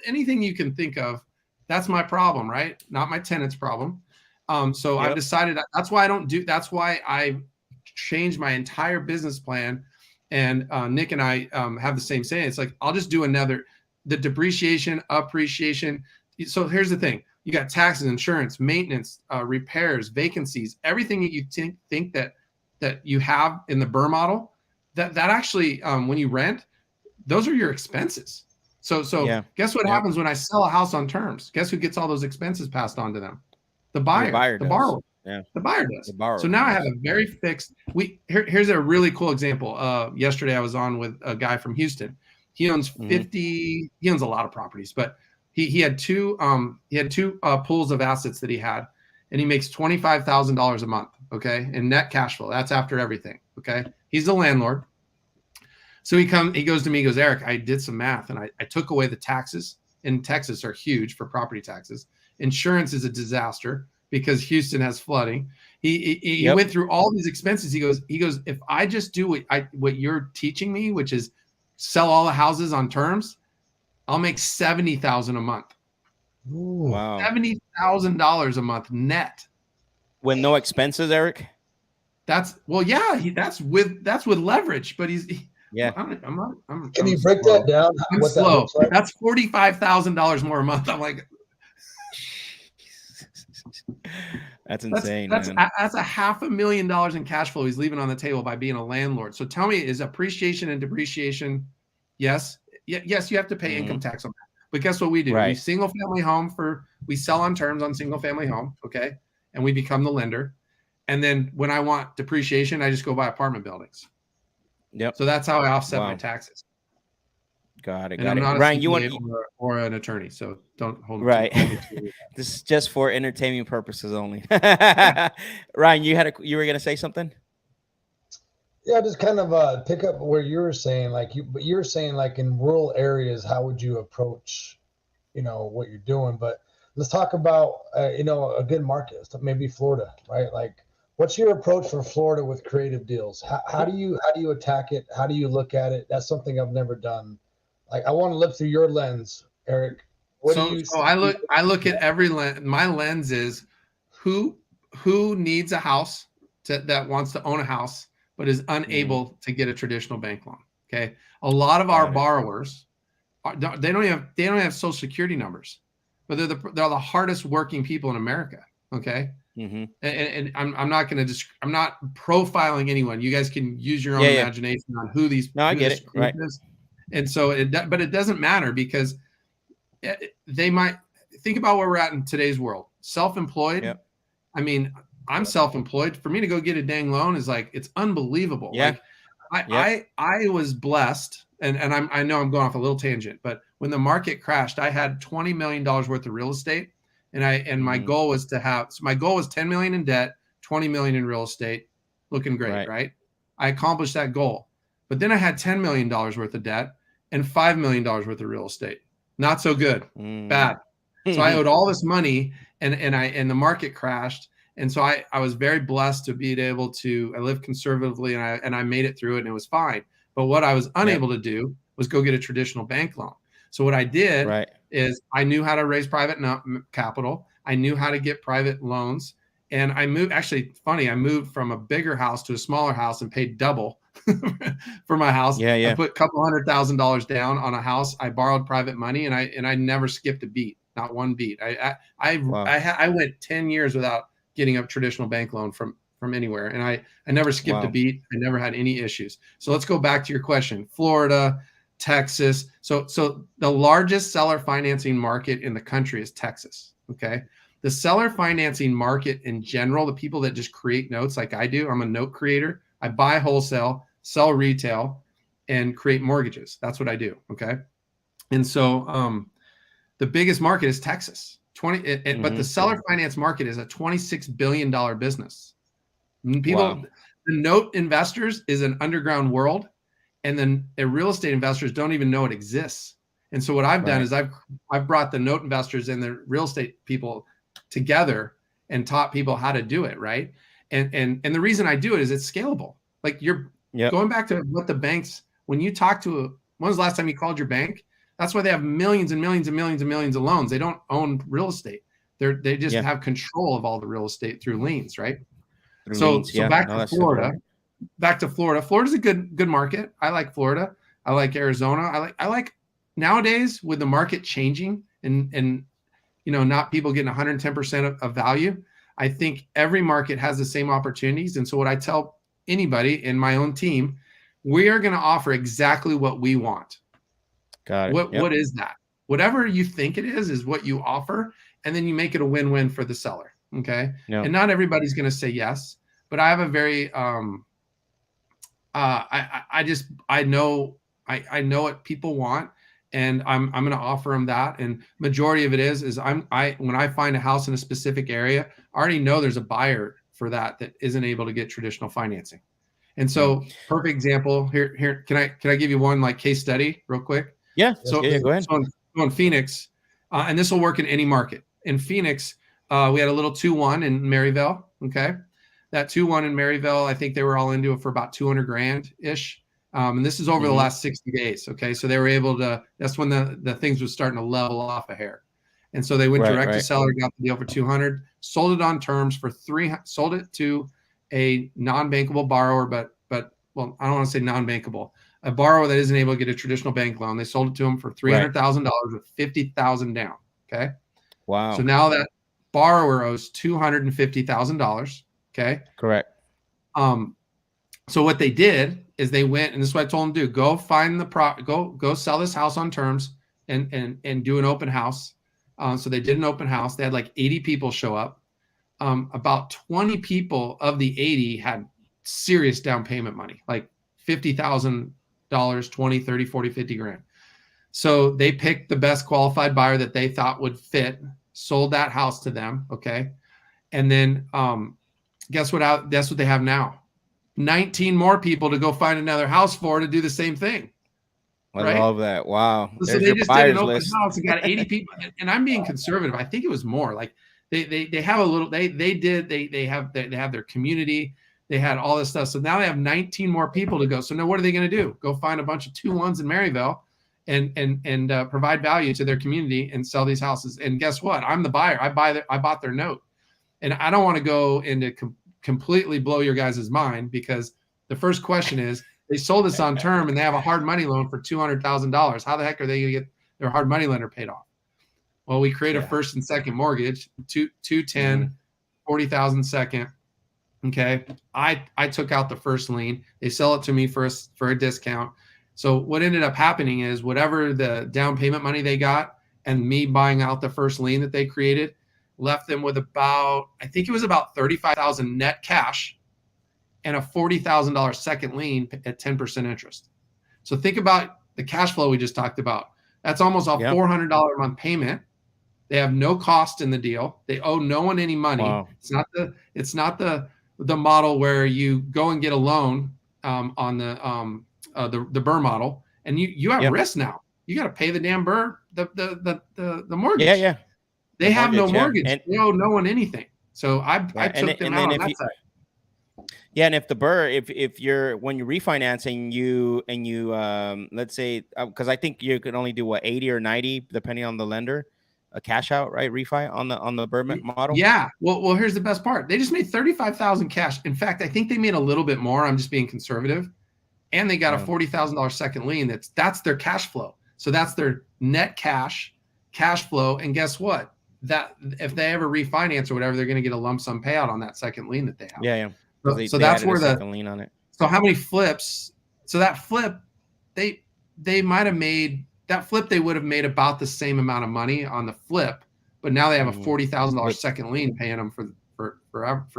anything you can think of. That's my problem, right? Not my tenant's problem. So I've decided that's why I changed my entire business plan. And Nick and I have the same saying. It's like, I'll just do the depreciation, appreciation, So here's the thing. You got taxes, insurance, maintenance, repairs, vacancies, everything that you think that you have in the BRRRR model, that actually, when you rent, those are your expenses. So guess what happens when I sell a house on terms? Guess who gets all those expenses passed on to them? The buyer, the borrower. Yeah. The buyer does. The borrower so now I does. have a very fixed. Here's a really cool example. Yesterday I was on with a guy from Houston. He owns 50. He owns a lot of properties, but he had two pools of assets that he had, and he makes $25,000 a month. Okay, in net cash flow. That's after everything. Okay, he's the landlord. So he goes to me, he goes, Eric, I did some math and I took away the taxes in Texas are huge for property taxes. Insurance is a disaster because Houston has flooding. He went through all these expenses. He goes, if I just do what you're teaching me, which is sell all the houses on terms, I'll make $70,000 a month. Ooh. Wow. $70,000 a month net. With no expenses, Eric? That's with leverage, but Yeah. Can you break that down? I'm what slow. That looks like? That's $45,000 more a month. I'm like, That's insane. That's man. that's $500,000 in cash flow he's leaving on the table by being a landlord. So tell me, is appreciation and depreciation? Yes, yes, you have to pay income tax on that. But guess what we do? Right. We single family home we sell on terms on single family home, okay, and we become the lender. And then when I want depreciation, I just go buy apartment buildings. Yep. So that's how I offset my taxes. Got it. And I'm not Ryan, a CPA or an attorney, so don't hold me. Right. This is just for entertainment purposes only. Ryan, you were gonna say something? Yeah, just kind of pick up where you were saying, but you're saying like in rural areas, how would you approach, what you're doing? But let's talk about, a good market, maybe Florida, right? Like, what's your approach for Florida with creative deals? How do you attack it? How do you look at it? That's something I've never done. Like, I want to look through your lens, Eric. I look at every lens. My lens is who needs a house that wants to own a house but is unable to get a traditional bank loan. Okay, a lot of our borrowers they don't have social security numbers, but they're the hardest working people in America. Okay, and I'm not profiling anyone. You guys can use your own imagination on who these. No, I get it. Right. Is. And so but it doesn't matter because they might think about where we're at in today's world. Self-employed. Yep. I mean, I'm self-employed. For me to go get a dang loan is like, it's unbelievable. Yeah. Like I was blessed, and I know I'm going off a little tangent, but when the market crashed, I had $20 million worth of real estate, and my goal was $10 million in debt, 20 million in real estate, looking great, right? I accomplished that goal, but then I had $10 million worth of debt and $5 million worth of real estate. Not so good, bad. So I owed all this money, and the market crashed. And so I was very blessed to be able to. I lived conservatively, and I made it through it, and it was fine. But what I was unable to do was go get a traditional bank loan. So what I did is I knew how to raise private capital. I knew how to get private loans, and I moved. Actually, funny, I moved from a bigger house to a smaller house and paid double for my house. I put a couple $100,000 down on a house. I borrowed private money, and I never skipped a beat, not one beat. I went 10 years without getting a traditional bank loan from anywhere. And I never skipped a beat. I never had any issues. So let's go back to your question. Florida, Texas. So the largest seller financing market in the country is Texas. Okay. The seller financing market in general, the people that just create notes like I do, I'm a note creator. I buy wholesale, sell retail, and create mortgages. That's what I do. Okay. And so the biggest market is Texas. But the seller finance market is a $26 billion business. The note investors is an underground world, and then the real estate investors don't even know it exists. And so what I've done is I've brought the note investors and the real estate people together and taught people how to do it, right? And the reason I do it is it's scalable. Like you're going back to what the banks, when you talk to when was the last time you called your bank? That's why they have millions and millions and millions and millions of loans. They don't own real estate. They just have control of all the real estate through liens, right? So back to Florida. Back to Florida. Florida's a good market. I like Florida. I like Arizona. I like nowadays with the market changing and not people getting 110% of value. I think every market has the same opportunities. And so what I tell anybody in my own team, we are going to offer exactly what we want. Got it. What is that? Whatever you think it is what you offer, and then you make it a win-win for the seller. Okay. Yep. And not everybody's going to say yes, but I have a very I know what people want, and I'm going to offer them that. And majority of it is when I find a house in a specific area, I already know there's a buyer for that isn't able to get traditional financing. And so, perfect example here. Can I give you one like case study real quick? Yeah. So, go ahead. So in Phoenix, and this will work in any market. In Phoenix, we had a little 2-1 in Maryville. Okay. That 2-1 in Maryville, I think they were all into it for about 200 grand ish. And this is over the last 60 days. Okay. So they were able to, that's when the things was starting to level off a hair. And so they went direct to seller, got the deal for 200, sold it on terms for sold it to a non-bankable borrower, but well, I don't want to say non-bankable, a borrower that isn't able to get a traditional bank loan. They sold it to him for $300,000 with $50,000 down. Okay. Wow. So now that borrower owes $250,000. Okay. Correct. So what they did is they went, and this is what I told them to do: go find go sell this house on terms and do an open house. So they did an open house. They had like 80 people show up. About 20 people of the 80 had serious down payment money, like $50,000, 20, 30, 40, 50 grand. So they picked the best qualified buyer that they thought would fit, sold that house to them. Okay. And then guess what? That's what they have now. 19 more people to go find another house for to do the same thing. I love that. Wow. So they just did an open house and got 80 people. And I'm being conservative. I think it was more. Like they have a little, they have their community. They had all this stuff. So now they have 19 more people to go. So now what are they going to do? Go find a bunch of 2-1s in Maryville and provide value to their community and sell these houses. And guess what? I'm the buyer. I bought their note. And I don't want to go into completely blow your guys' mind, because the first question is, they sold this on term and they have a hard money loan for $200,000. How the heck are they going to get their hard money lender paid off? Well, we create a first and second mortgage, 210, 40,000 second. Okay. I took out the first lien. They sell it to me for a discount. So what ended up happening is whatever the down payment money they got and me buying out the first lien that they created left them with about, I think it was about 35,000 net cash and a $40,000 second lien at 10% interest. So think about the cash flow we just talked about. That's almost a $400 a month payment. They have no cost in the deal. They owe no one any money. Wow. It's not the model where you go and get a loan on the BRRRR model, and you have risk now. You got to pay the damn BRRRR, the mortgage. Yeah. They have no mortgage. They owe no one anything. So I took them out on that side. Yeah, and if the BRRRR, if you're when you're refinancing you let's say, because I think you can only do 80 or 90 depending on the lender, a cash out, right? Refi on the BRRRR model. Yeah. Well, here's the best part. They just made 35,000 cash. In fact, I think they made a little bit more. I'm just being conservative, and they got a $40,000 second lien. That's their cash flow. So that's their net cash flow. And guess what? That if they ever refinance or whatever, they're going to get a lump sum payout on that second lien that they have. Yeah. So that's where the second lien on it. So how many flips? So that flip, they might have made that flip. They would have made about the same amount of money on the flip, but now they have a $40,000 second lien paying them for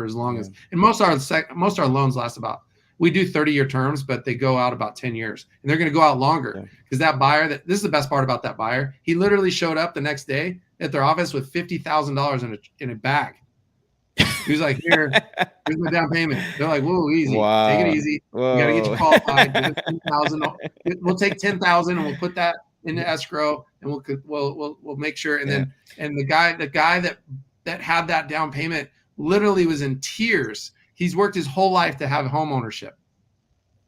as long as. And most of our loans last about. We do 30-year terms, but they go out about 10 years, and they're going to go out longer because that buyer. This is the best part about that buyer. He literally showed up the next day at their office with $50,000 in a bag. He was like, here's my down payment. They're like, whoa, easy. Wow. Take it easy. Whoa. You got to get you qualified. Give it 10,000. We'll take 10,000 and we'll put that into escrow, and we'll make sure. And then the guy that had that down payment literally was in tears. He's worked his whole life to have home ownership.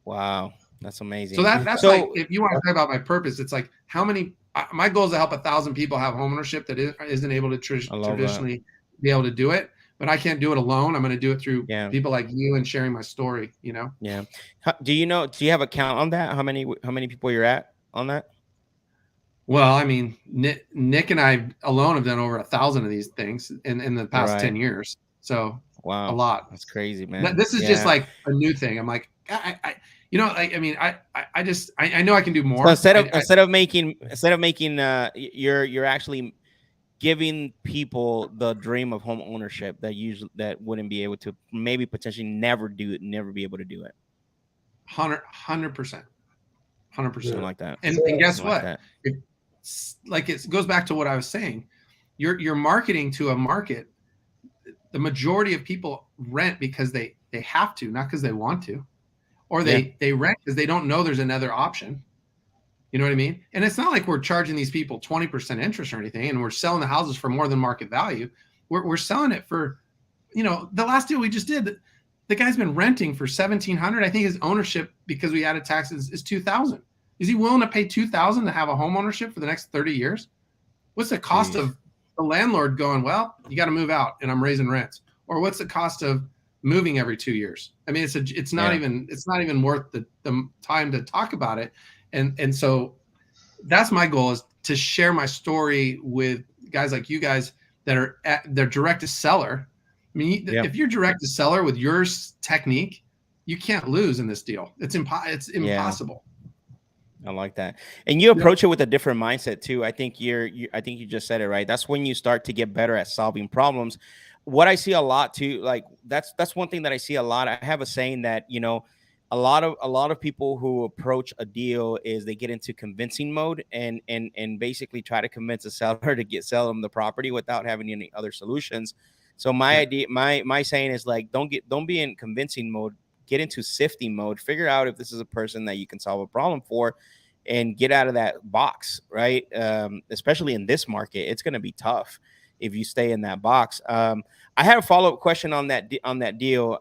Wow, that's amazing. So that's like, if you want to talk about my purpose, it's like how many. My goal is to help 1,000 people have home ownership that isn't able to traditionally be able to do it. But I can't do it alone. I'm going to do it through people like you and sharing my story. Yeah. Do you have a count on that? How many people you're at on that? Well, I mean, Nick and I alone have done over 1,000 of these things in the past 10 Right. years. So a Wow. lot. That's crazy, man. This is just Yeah. like a new thing. I'm like, I mean, I just, I know I can do So more. instead of making you're actually giving people the dream of home ownership that wouldn't be able to maybe potentially never be able to do it. 100%. I 100%. like that. And guess I like what? that. It goes back to what I was saying. You're marketing to a market. The majority of people rent because they have to, not because they want to, or they rent because they don't know there's another option. You know what I mean? And it's not like we're charging these people 20% interest or anything, and we're selling the houses for more than market value. We're selling it for, the last deal we just did, the guy's been renting for $1,700. I think his ownership, because we added taxes, is $2,000. Is he willing to pay $2,000 to have a home ownership for the next 30 years? What's the cost of the landlord going, well, you got to move out and I'm raising rents? Or what's the cost of moving every 2 years? I mean, it's not even worth the time to talk about it. And so that's my goal, is to share my story with guys like you guys that they're direct to seller. I mean, if you're direct to seller with your technique, you can't lose in this deal. It's impossible. I like that. And you approach it with a different mindset too. I think I think you just said it right. That's when you start to get better at solving problems. What I see a lot too, like that's one thing that I see a lot. I have a saying that, a lot of people who approach a deal is they get into convincing mode and basically try to convince a seller to sell them the property without having any other solutions. So my idea, my saying is like, don't be in convincing mode. Get into sifting mode, figure out if this is a person that you can solve a problem for, and get out of that box, right? Especially in this market, it's going to be tough if you stay in that box. I had a follow-up question on that deal.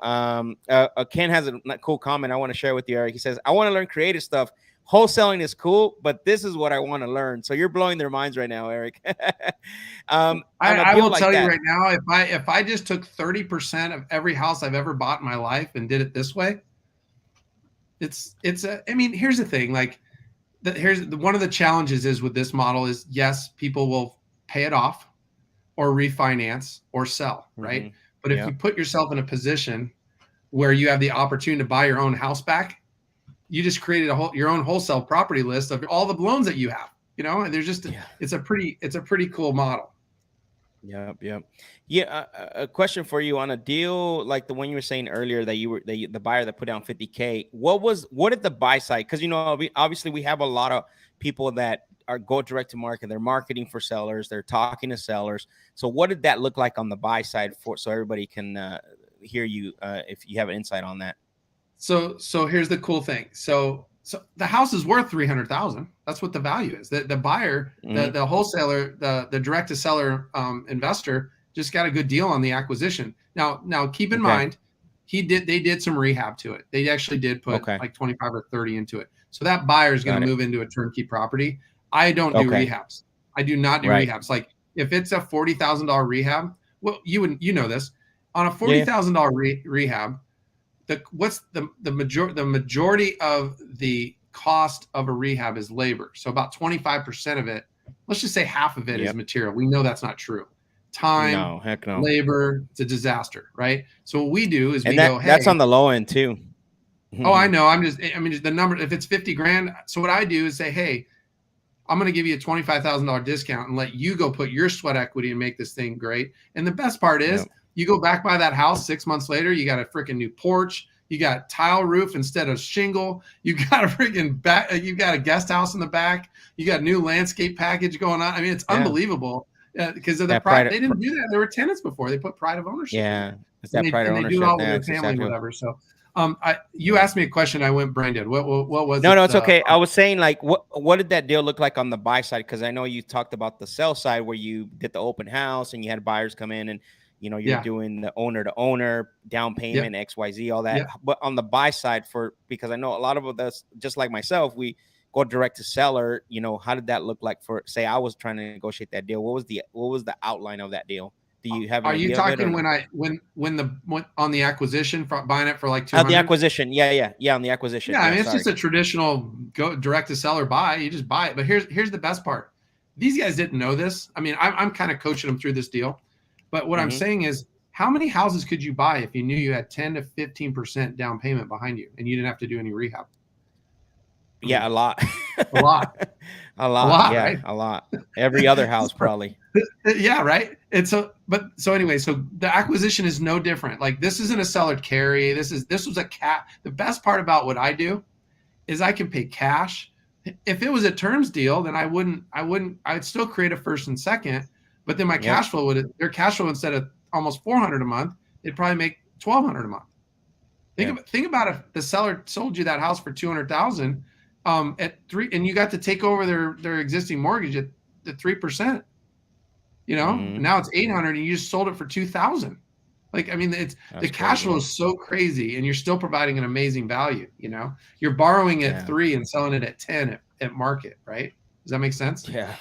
Ken has a cool comment I want to share with you, Eric. He says, I want to learn creative stuff. Wholesaling is cool, but this is what I want to learn. So you're blowing their minds right now, Eric. I will tell you right now, if I just took 30% of every house I've ever bought in my life and did it this way, I mean, here's the thing, like, one of the challenges is with this model is, yes, people will pay it off or refinance or sell, right? Mm-hmm. But if you put yourself in a position where you have the opportunity to buy your own house back, you just created your own wholesale property list of all the loans that you have, and there's just, it's a pretty cool model. Yep. Yeah. A question for you on a deal like the one you were saying earlier that you were the buyer that put down $50K. What did the buy side? Because obviously we have a lot of people that go direct to market. They're marketing for sellers. They're talking to sellers. So what did that look like on the buy side so everybody can hear you if you have an insight on that? So here's the cool thing. So the house is worth $300,000. That's what the value is. The buyer, the wholesaler, the direct to seller investor just got a good deal on the acquisition. Now keep in mind, they did some rehab to it. They actually did put like 25 or 30 into it. So that buyer is going to move into a turnkey property. I don't do rehabs. I do not do rehabs. Like if it's a $40,000 rehab, well, you know this, on a $40,000 rehab. What's the majority of the cost of a rehab is labor. So about 25% of it, let's just say half of it is material. We know that's not true. Time, labor, it's a disaster, right? So what we do is that's on the low end too. Oh, I know. Just the number, if it's 50 grand. So what I do is say, hey, I'm going to give you a $25,000 discount and let you go put your sweat equity and make this thing great. And the best part is, you go back by that house 6 months later, you got a freaking new porch. You got tile roof instead of shingle. You got a freaking you got a guest house in the back. You got new landscape package going on. I mean, it's unbelievable because of the pride. They didn't do that. There were tenants before. They put pride of ownership. Yeah, it's that pride of ownership. They do it all with their family, whatever. So, you asked me a question. I went brain dead. What was? No, it's okay. I was saying, like, what did that deal look like on the buy side? Because I know you talked about the sell side where you did the open house and you had buyers come in and you're doing the owner to owner down payment, XYZ, all that. But on the buy side, because I know a lot of us, just like myself, we go direct to seller. How did that look like for, say, I was trying to negotiate that deal? What was the outline of that deal? Do you have? Are you talking when on the acquisition, buying it for like $200? The acquisition, yeah, on the acquisition. Yeah, I mean, it's just a traditional go direct to seller buy. You just buy it. But here's the best part. these guys didn't know this. I mean, I'm kind of coaching them through this deal, but what I'm saying is, how many houses could you buy if you knew you had 10 to 15% down payment behind you and you didn't have to do any rehab? Yeah, a lot. A lot. A lot. A lot, Yeah, right? a lot. Every other house probably. Yeah, right. And so anyway, so the acquisition is no different. Like, this isn't a seller carry. This was a the best part about what I do is I can pay cash. If it was a terms deal, then I'd still create a first and second, but then my cash flow their cash flow, instead of almost $400 a month, they'd probably make $1,200 a month. Think about if the seller sold you that house for $200,000 at 3%, and you got to take over their existing mortgage at the 3%. You know, now it's $800 and you just sold it for $2,000. Like, I mean, the cash flow is so crazy, and you're still providing an amazing value. You know, you're borrowing at 3 and selling it at 10 at market, right? Does that make sense? Yeah.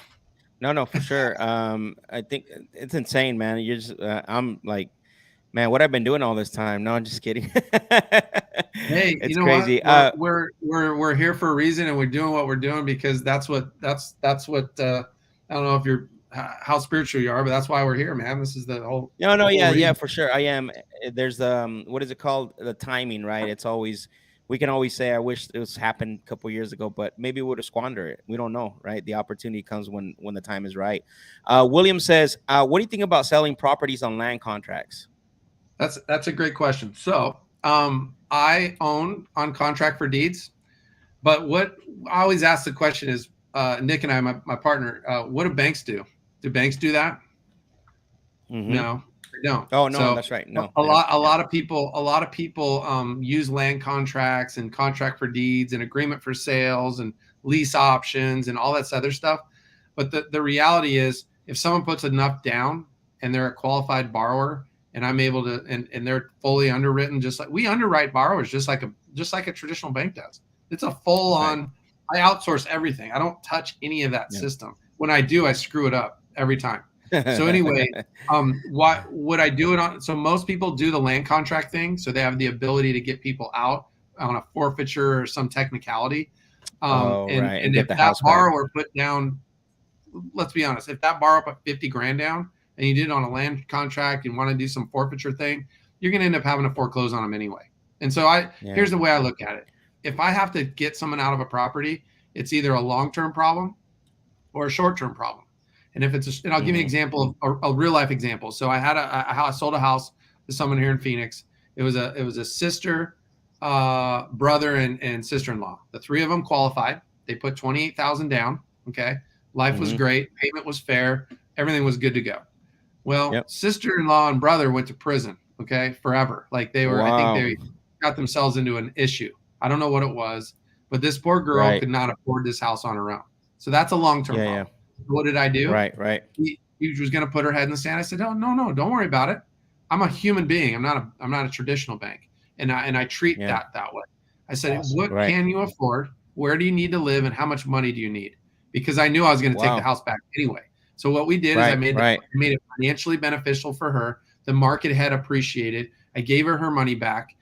No, for sure. I think it's insane, man. You're just, I'm like, man, what I've been doing all this time. No, I'm just kidding. Hey, it's you know crazy. what? We're here for a reason, and we're doing what we're doing because that's what I don't know if you're how spiritual you are, but that's why we're here, man. This is the whole. No, yeah, reason. for sure. I am. There's what is it called? The timing, right? It's always, we can always say, I wish it was happened a couple of years ago, but maybe we would have squandered it. We don't know, right? The opportunity comes when the time is right. William says, what do you think about selling properties on land contracts? That's a great question. So I own on contract for deeds, but what I always ask the question is, Nick and I, my partner, what do banks do? Do banks do that? No, they don't. Oh no, so that's right. No, a lot of people use land contracts and contract for deeds and agreement for sales and lease options and all that other stuff. But the reality is, if someone puts enough down and they're a qualified borrower, and I'm able to, and they're fully underwritten, just like we underwrite borrowers, just like a traditional bank does. It's a full on. I outsource everything. I don't touch any of that system. When I do, I screw it up every time. So anyway, what would I do it on? So most people do the land contract thing, so they have the ability to get people out on a forfeiture or some technicality. And if that borrower put down, let's be honest, if that borrower put $50,000 down and you did it on a land contract and want to do some forfeiture thing, you're going to end up having to foreclose on them anyway. And so here's the way I look at it. If I have to get someone out of a property, it's either a long-term problem or a short-term problem. And if it's, and I'll give you an example of a real life example. So I had I sold a house to someone here in Phoenix. It was a sister, brother, and sister-in-law. The three of them qualified. They put $28,000 down. Okay. Life was great. Payment was fair. Everything was good to go. Well, sister-in-law and brother went to prison. Okay. Forever. Like they were, I think they got themselves into an issue. I don't know what it was, but this poor girl could not afford this house on her own. So that's a long-term problem. What did I do? Right. He was going to put her head in the sand. I said, "Oh, no, don't worry about it. I'm a human being. I'm not a traditional bank, and I treat that way." I said, "What can you afford? Where do you need to live, and how much money do you need?" Because I knew I was going to take the house back anyway. So what we did is I made it financially beneficial for her. The market had appreciated. I gave her money back.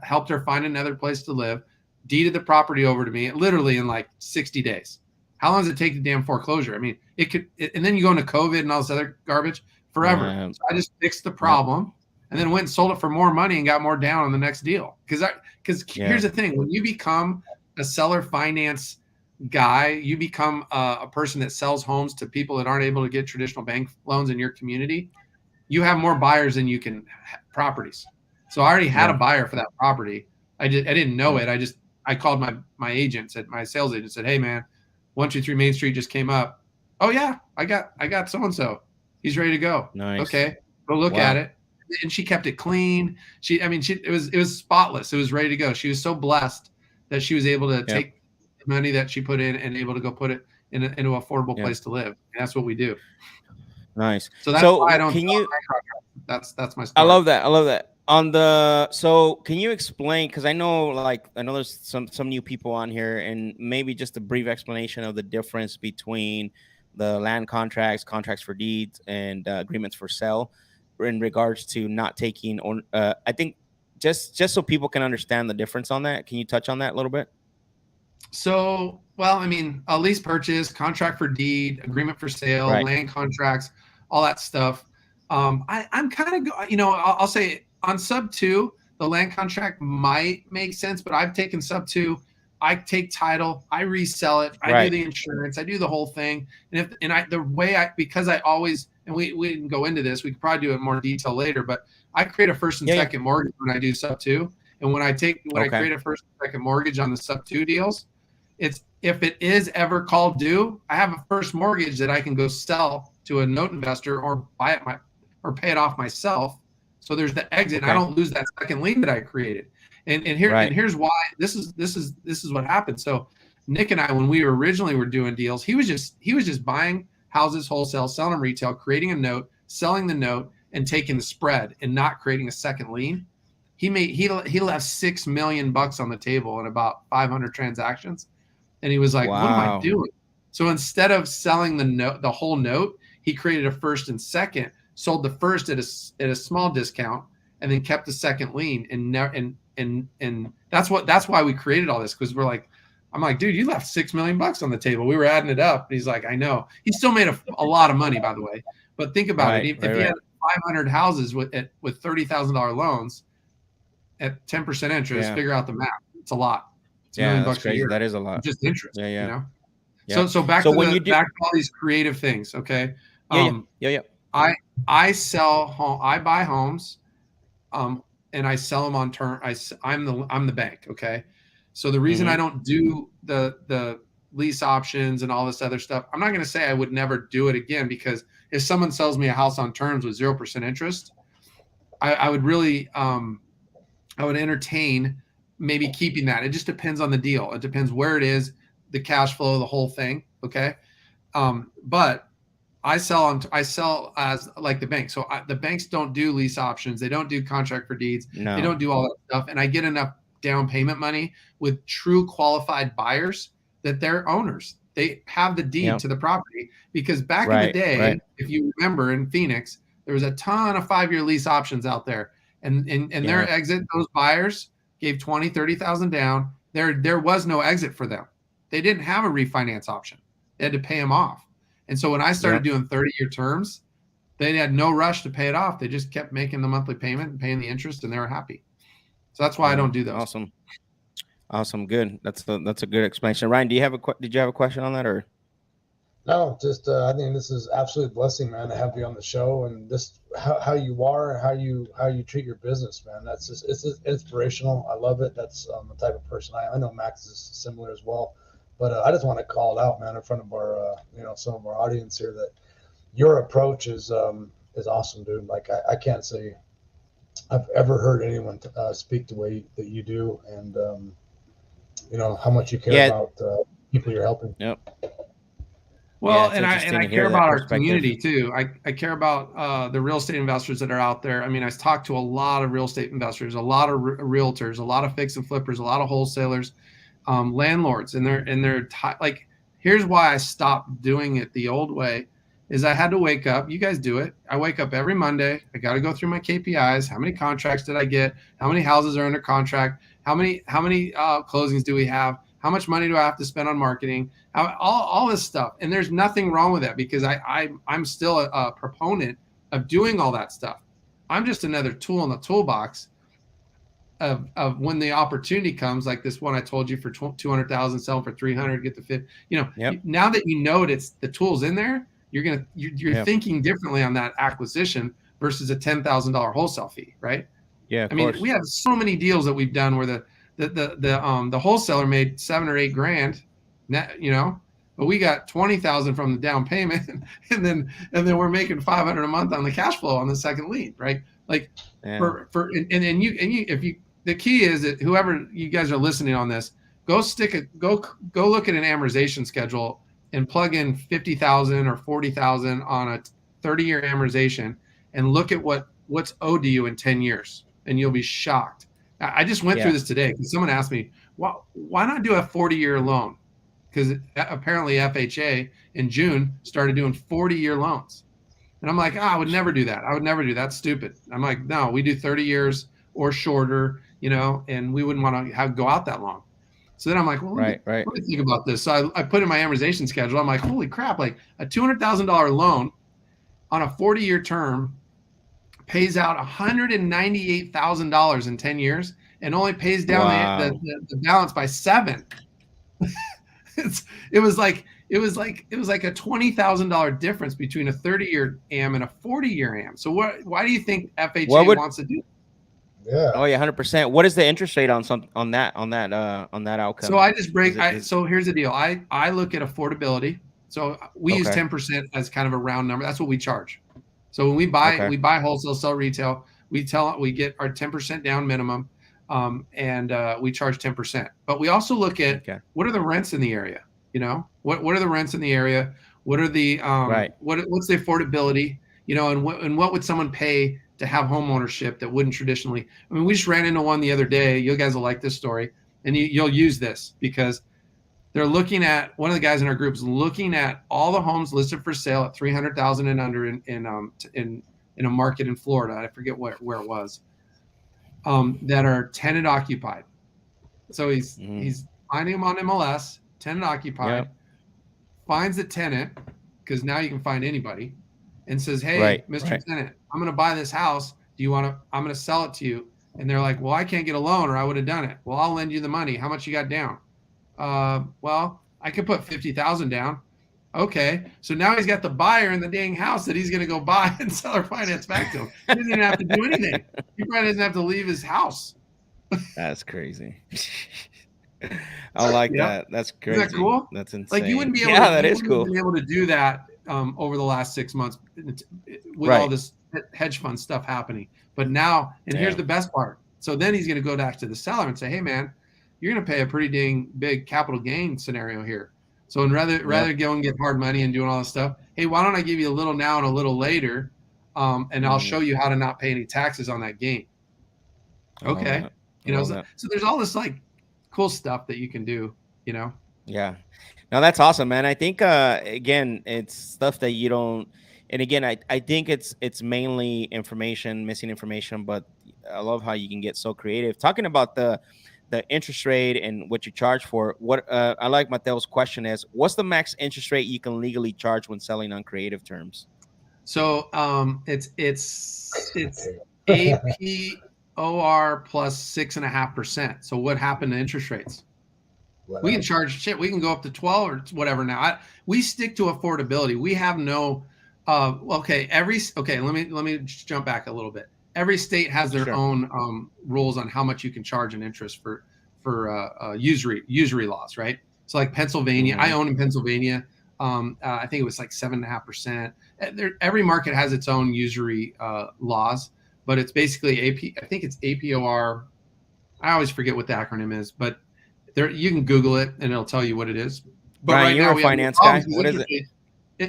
Helped her find another place to live, deeded the property over to me literally in like 60 days. How long does it take the damn foreclosure? I mean, and then you go into COVID and all this other garbage forever. So I just fixed the problem and then went and sold it for more money and got more down on the next deal. Because here's the thing. When you become a seller finance guy, you become a person that sells homes to people that aren't able to get traditional bank loans in your community. You have more buyers than you can properties. So I already had a buyer for that property. I didn't know it. I called my agent, my sales agent, said, "Hey man, 123 Main Street just came up." "Oh yeah, I got so-and-so. He's ready to go." Nice. "Okay, go look at it." And she kept it clean. It was spotless. It was ready to go. She was so blessed that she was able to take the money that she put in and able to go put it into an affordable place to live. And that's what we do. Nice. So that's why I don't. That's my story. I love that. So can you explain, because I know there's some new people on here, and maybe just a brief explanation of the difference between the land contracts for deeds, and agreements for sale in regards to not taking on. I think just so people can understand the difference on that. Can you touch on that a little bit? So, well, I mean, a lease purchase, contract for deed, agreement for sale, Right. land contracts, all that stuff. I'm kind of, I'll say on sub two, the land contract might make sense, but I've taken sub two. I take title, I resell it, I do Right. the insurance, I do the whole thing. The way because I always, and we didn't go into this, we could probably do it in more detail later, but I create a first and Yeah. Yeah. second mortgage when I do sub two. And when I Okay. create a first and second mortgage on the sub two deals, it's if it is ever called due, I have a first mortgage that I can go sell to a note investor or buy it or pay it off myself. So there's the exit. And I Okay. don't lose that second lien that I created. And Right. here's why this is what happened. So Nick and I, when we originally were doing deals, he was just buying houses wholesale, selling them retail, creating a note, selling the note, and taking the spread and not creating a second lien. He left $6 million on the table in about 500 transactions. And he was like, what am I Wow. doing? So instead of selling the whole note, he created a first and second, sold the first at a small discount, and then kept the second lien. And that's why we created all this, because I'm like, dude, you left $6 million on the table. We were adding it up. And he's like, I know. He still made a lot of money, by the way. But think about Right. it. If Right. he Right. had 500 houses with $30,000 loans at 10% interest, Yeah. figure out the math. It's a lot. It's $1 Yeah. million That's a crazy. year. That is a lot. Just interest, Yeah. Yeah. Yeah. So back So to when you do, back to all these creative things. Okay. yeah. Yeah. Yeah. Yeah. I sell home. I buy homes, and I sell them on term. I'm the bank. Okay. So the reason I Mm-hmm. don't do the lease options and all this other stuff, I'm not going to say I would never do it again, because if someone sells me a house on terms with 0% interest, I would really, I would entertain maybe keeping that. It just depends on the deal. It depends where it is, the cash flow, the whole thing. Okay. But I sell as like the bank. So the banks don't do lease options. They don't do contract for deeds. They No. don't do all that stuff. And I get enough down payment money with true qualified buyers that they're owners. They have the deed Yep. to the property, because back in the Right. day, Right. if you remember in Phoenix, there was a ton of 5-year lease options out there. And Yeah. their exit, those buyers gave 20, 30,000 down. There was no exit for them. They didn't have a refinance option. They had to pay them off. And so when I started Yep. doing 30-year terms, they had no rush to pay it off. They just kept making the monthly payment and paying the interest, and they were happy. So that's why I Yeah. don't do those. Awesome. Awesome. Good. That's a good explanation. Ryan, did you have a question on that, or? No, just I think this is absolute blessing, man, to have you on the show, and this how you are, how you treat your business, man. That's just it's inspirational. I love it. That's the type of person I am. I know Max is similar as well, but I just want to call it out, man, in front of our some of our audience here, that your approach is awesome, dude. Like I can't say I've ever heard anyone speak the way that you do, and how much you care Yeah. about people you're helping. Yep. Well, it's and interesting I to hear care that about our perspective. community too. I care about the real estate investors that are out there. I mean, I talk to a lot of real estate investors, a lot of realtors, a lot of fix and flippers, a lot of wholesalers, landlords, and they're like, here's why I stopped doing it the old way. Is I had to wake up. You guys do it. I wake up every Monday. I got to go through my KPIs. How many contracts did I get? How many houses are under contract? How many closings do we have? How much money do I have to spend on marketing? All this stuff. And there's nothing wrong with that, because I'm still a proponent of doing all that stuff. I'm just another tool in the toolbox of when the opportunity comes, like this one I told you for 200,000, selling for 300, get the fit. Yep. Now that you know it's the tools in there, you're Yep. thinking differently on that acquisition versus a $10,000 wholesale fee, right? Yeah. Of I mean, course. we have so many deals that we've done where the wholesaler made $7 or $8 grand, net, but we got 20,000 from the down payment, and then we're making 500 a month on the cash flow on the second lien, right? Like Yeah. the key is that whoever you guys are listening on this, go look at an amortization schedule and plug in 50,000 or 40,000 on a 30-year amortization, and look at what's owed to you in 10 years, and you'll be shocked. I just went through this today because someone asked me, why not do a 40-year loan? Because apparently FHA in June started doing 40-year loans. And I'm like, I would never do that. I would never do that. That's stupid. I'm like, no, we do 30 years or shorter, and we wouldn't want to go out that long. So then I'm like, well, Right. let me think about this. So I put in my amortization schedule. I'm like, holy crap, like a $200,000 loan on a 40-year term pays out $198,000 in 10 years and only pays down the balance by 7. It was like a $20,000 difference between a 30-year AM and a 40-year AM. So why do you think FHA wants to do? Yeah. Oh yeah, 100%. What is the interest rate on that outcome? So I just so here's the deal. I look at affordability. So we use 10% as kind of a round number. That's what we charge. So when we buy wholesale, sell retail, we get our 10% down minimum, and we charge 10%. But we also look at what are the rents in the area. You know, what are the rents in the area? What are the what's the affordability? You know, and what would someone pay to have home ownership that wouldn't traditionally? I mean, we just ran into one the other day. You guys will like this story, and you'll use this because they're looking at, one of the guys in our group is looking at all the homes listed for sale at 300,000 and under in a market in Florida. I forget where it was, that are tenant occupied. So he's finding them on MLS, tenant occupied, finds the tenant, because now you can find anybody, and says, hey, Mr. Tenant, I'm going to buy this house. Do you want to, I'm going to sell it to you. And they're like, well, I can't get a loan or I would have done it. Well, I'll lend you the money. How much you got down? Well, I could put 50,000 down. Okay. So now he's got the buyer in the dang house that he's going to go buy and sell or finance back to him. He doesn't even have to do anything. He probably doesn't have to leave his house. That's crazy. I like that. That's crazy. Isn't that cool? That's insane. Like you wouldn't be able that is cool. Be able to do that over the last 6 months with all this hedge fund stuff happening. But now, and here's the best part. So then he's going to go back to the seller and say, hey man, you're going to pay a pretty dang big capital gain scenario here. So rather go and get hard money and doing all this stuff, hey, why don't I give you a little now and a little later, and I'll show you how to not pay any taxes on that gain. Okay. You know, so there's all this like cool stuff that you can do, you know? Yeah. No, that's awesome, man. I think, again, it's stuff that you don't, and again, I think it's mainly missing information, but I love how you can get so creative. Talking about the interest rate and what you charge for, what I like Mateo's question is, what's the max interest rate you can legally charge when selling on creative terms? So it's APOR plus 6.5%. So what happened to interest rates? Wow. We can charge shit. We can go up to 12 or whatever. Now we stick to affordability. We have no. Let me jump back a little bit. Every state has their own rules on how much you can charge an interest for usury laws, right? So like Pennsylvania, I own in Pennsylvania. I think it was like 7.5%. Every market has its own usury laws, but it's basically I think it's APOR. I always forget what the acronym is, but you can Google it and it'll tell you what it is. But Brian, you're a finance guy. What is it?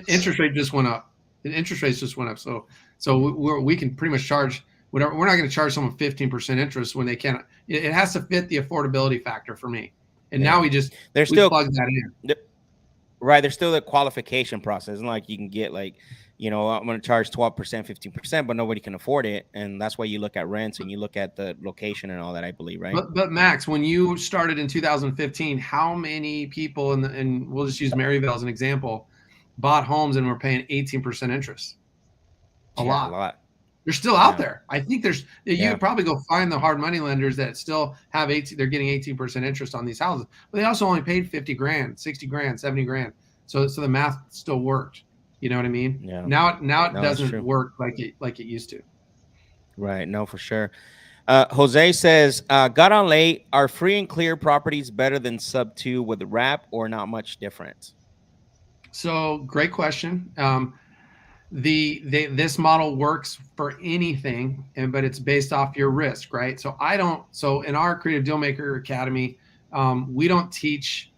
Interest rate just went up. The interest rates just went up. So we can pretty much charge whatever. We're not going to charge someone 15% interest when they can't. It has to fit the affordability factor for me. And now we plug that in. Right. There's still the qualification process. It's not like you can get like, you know, I'm going to charge 12%, 15%, but nobody can afford it. And that's why you look at rents and you look at the location and all that, I believe, right? But Max, when you started in 2015, how many people, and we'll just use Maryville as an example, bought homes and were paying 18% interest? A lot. They're still out there. I think you could probably go find the hard money lenders that still have they're getting 18% interest on these houses, but they also only paid 50 grand, 60 grand, 70 grand. So the math still worked. You know what I mean? Yeah. Now it doesn't work like it used to. Right. No, for sure. Jose says, got on late. Are free and clear properties better than sub 2 with wrap or not much different? So great question. This model works for anything, but it's based off your risk, right? So in our Creative Dealmaker Academy, we don't teach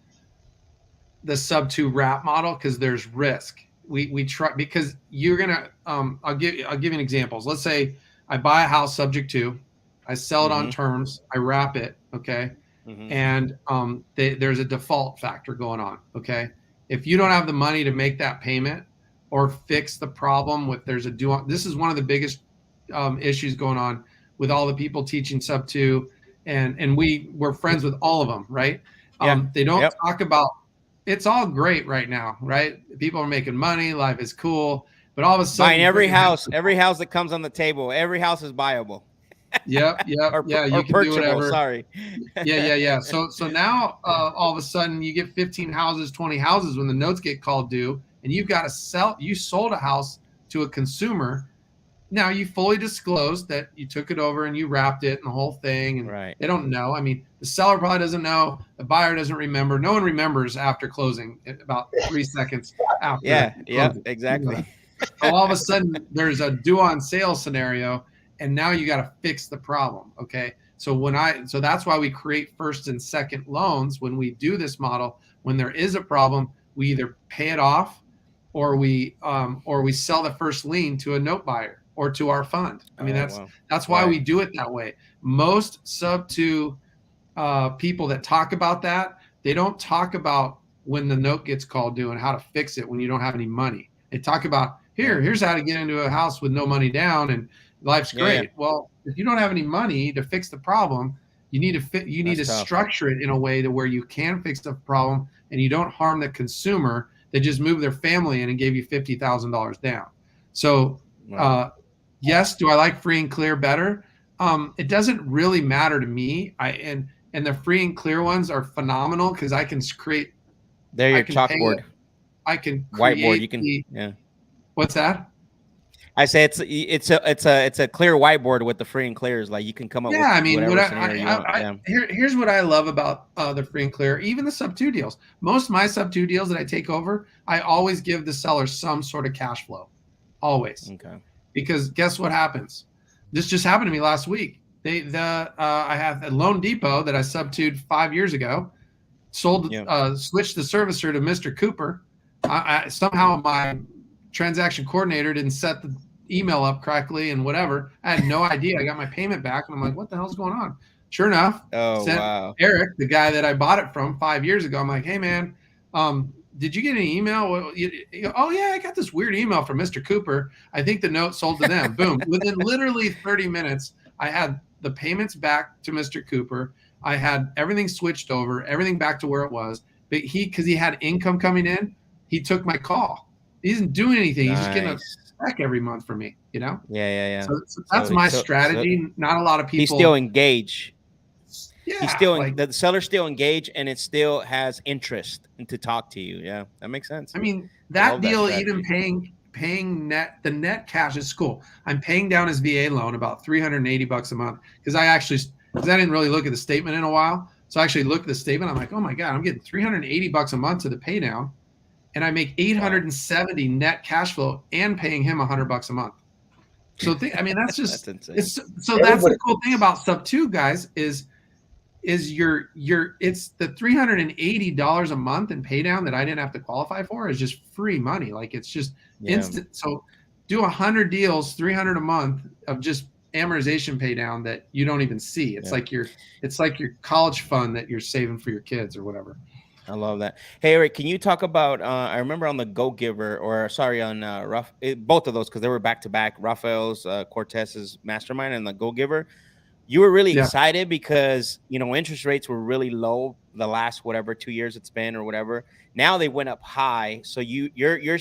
the sub 2 wrap model because there's risk. We try, because you're gonna I'll give you an examples. Let's say I buy a house subject to, I sell it on terms, I wrap it, okay, and there's a default factor going on, okay. If you don't have the money to make that payment or fix the problem with this is one of the biggest issues going on with all the people teaching sub 2, and we're friends with all of them, right? They don't Yep. talk about, it's all great right now, right? People are making money, life is cool, but all of a sudden Buying you every bring a house. house that comes on the table. Every house is buyable. Yep, yep, yeah, Or you can do purchasable. whatever. Sorry. Yeah. So now all of a sudden you get 15 houses, 20 houses when the notes get called due, and you've got to sell. You sold a house to a consumer. Now you fully disclosed that you took it over and you wrapped it and the whole thing, and Right. they don't know. I mean, the seller probably doesn't know. The buyer doesn't remember. No one remembers after closing, about 3 seconds after Yeah. closing. Exactly. So all of a sudden there's a due on sale scenario, and now you got to fix the problem. Okay. So that's why we create first and second loans. When we do this model, when there is a problem, we either pay it off, or we sell the first lien to a note buyer or to our fund. I mean, that's why we do it that way. Most sub two people that talk about that, they don't talk about when the note gets called due and how to fix it when you don't have any money. They talk about here's how to get into a house with no money down and life's great. Well, if you don't have any money to fix the problem, you need to structure it in a way to where you can fix the problem and you don't harm the consumer that just moved their family in and gave you $50,000 down. So yes, do I like free and clear better? It doesn't really matter to me. And the free and clear ones are phenomenal because I can create. They're your chalkboard. I can whiteboard. You can. What's that? I say it's a clear whiteboard with the free and clears. Like you can come up with whatever scenario you want. Here's what I love about the free and clear, even the sub two deals. Most of my sub two deals that I take over, I always give the seller some sort of cash flow, always. Okay. Because guess what happens? This just happened to me last week. I have a Loan Depot that I sub-2'd 5 years ago, switched the servicer to Mr. Cooper. Somehow my transaction coordinator didn't set the email up correctly and whatever. I had no idea. I got my payment back and I'm like, what the hell's going on? Sure enough, Eric, the guy that I bought it from 5 years ago, I'm like, hey man, did you get an email? Oh yeah, I got this weird email from Mr. Cooper. I think the note sold to them. Boom. Within literally 30 minutes, I had the payments back to Mr. Cooper. I had everything switched over, everything back to where it was. But because he had income coming in, he took my call. He isn't doing anything. He's just getting a check every month for me, you know? Yeah. So that's my strategy. Not a lot of people. He's still engaged. Yeah, he's still the seller's still engaged, and it still has interest to talk to you. Yeah, that makes sense. I mean, that deal, even paying the net cash is cool. I'm paying down his VA loan about $380 a month because I didn't really look at the statement in a while. So I actually looked at the statement. I'm like, oh my God, I'm getting $380 a month to the pay down, and I make $870 net cash flow and paying him $100 a month. So that's just that's insane. That's the cool thing about sub two guys is it's the $380 a month in pay down that I didn't have to qualify for is just free money. Like it's just instant. So do 100 deals, 300 a month of just amortization pay down that you don't even see. It's like your college fund that you're saving for your kids or whatever. I love that. Hey, Eric, can you talk about, I remember on the Go Giver on both of those, because they were back to back, Rafael's Cortez's Mastermind and the Go Giver. You were really excited because, interest rates were really low the last, 2 years it's been or whatever. Now they went up high. So you're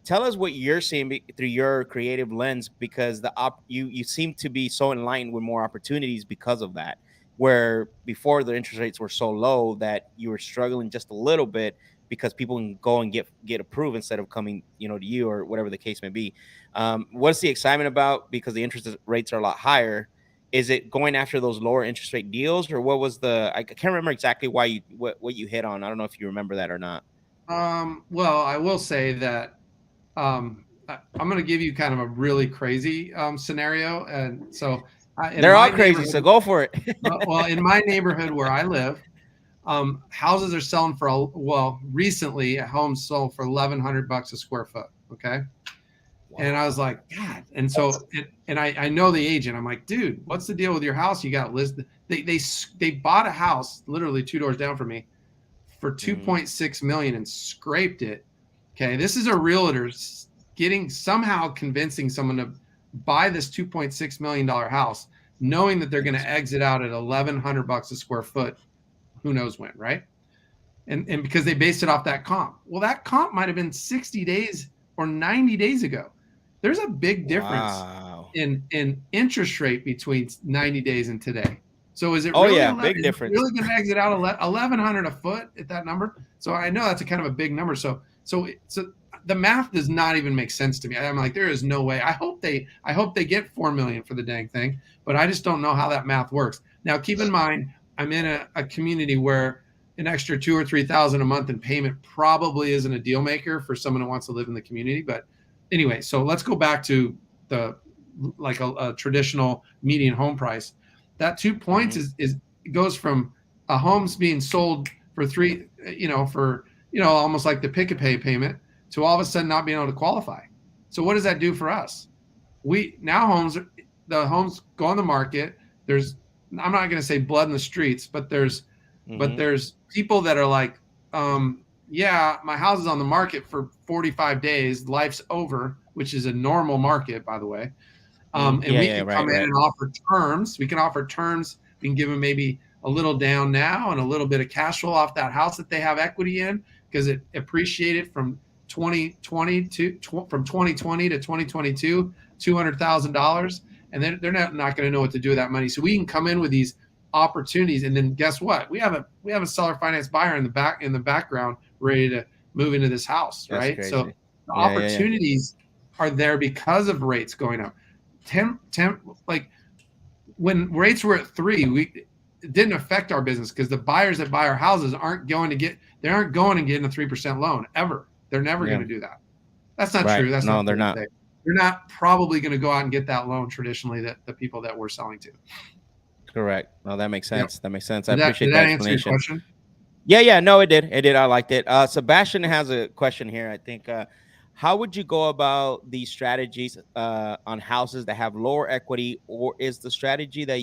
tell us what you're seeing through your creative lens, because you seem to be so enlightened with more opportunities because of that, where before the interest rates were so low that you were struggling just a little bit because people can go and get approved instead of coming, to you or whatever the case may be. What's the excitement about? Because the interest rates are a lot higher. Is it going after those lower interest rate deals, or what was I can't remember exactly what you hit on. I don't know if you remember that or not. Well, I will say that I'm going to give you kind of a really crazy scenario. And so they're all crazy, so go for it. Well, in my neighborhood where I live, houses are selling recently a home sold for $1,100 a square foot. Okay. Wow. And I was like, God. And so, I know the agent. I'm like, dude, what's the deal with your house? You got listed. They bought a house literally 2 doors down from me for $2.6 million and scraped it. Okay. This is a realtor somehow convincing someone to buy this $2.6 million house, knowing that they're going to exit out at $1,100 a square foot. Who knows when, right? and because they based it off that comp. Well, that comp might have been 60 days or 90 days ago. There's a big difference Wow. in interest rate between 90 days and today. So is it Oh, really yeah, big difference. really going to exit out 1,100 a foot at that number? So I know that's a kind of a big number. So the math does not even make sense to me. I'm like, there is no way. I hope they get 4 million for the dang thing, but I just don't know how that math works. Now, keep in mind, I'm in a community where an extra $2,000 or $3,000 a month in payment probably isn't a deal maker for someone who wants to live in the community. But anyway, so let's go back to the like a traditional median home price. That 2 points is goes from a home's being sold for almost like the pick a pay payment to all of a sudden not being able to qualify. So what does that do for us? The homes go on the market. There's, I'm not going to say blood in the streets, but there's people that are like, yeah, my house is on the market for 45 days. Life's over, which is a normal market, by the way. And we can come in and offer terms. We can offer terms. We can give them maybe a little down now and a little bit of cash flow off that house that they have equity in, because it appreciated from 2020 to 2022, $200,000, and then they're not going to know what to do with that money. So we can come in with these opportunities, and then guess what? We have a seller finance buyer in the background ready to move into this house, right? So the opportunities are there because of rates going up. Like when rates were at 3, it didn't affect our business because the buyers that buy our houses aren't going and getting a 3% loan ever. They're never going to do that. That's not true. That's they're not. They're not probably going to go out and get that loan traditionally that the people that we're selling to. Correct. No, that makes sense. That makes sense. I Did appreciate that that answer your explanation. question? Yeah. No, it did. I liked it. Sebastian has a question here. I think, how would you go about these strategies on houses that have lower equity, or is the strategy that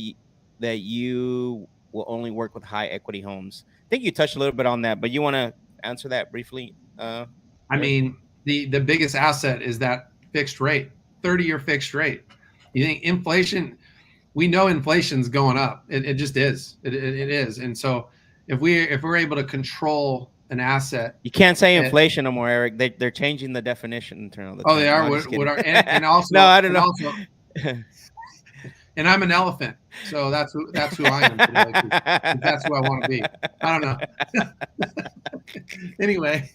you will only work with high equity homes? I think you touched a little bit on that, but you want to answer that briefly? I mean, the biggest asset is that fixed rate, 30-year fixed rate. You think inflation? We know inflation's going up. It just is. It is. And so if we're able to control an asset, you can't say inflation no more, Eric. They're changing the definition in terms of the term. They are. And also, no, I don't know. Also, and I'm an elephant, so that's who I am today. That's who I want to be. I don't know. Anyway,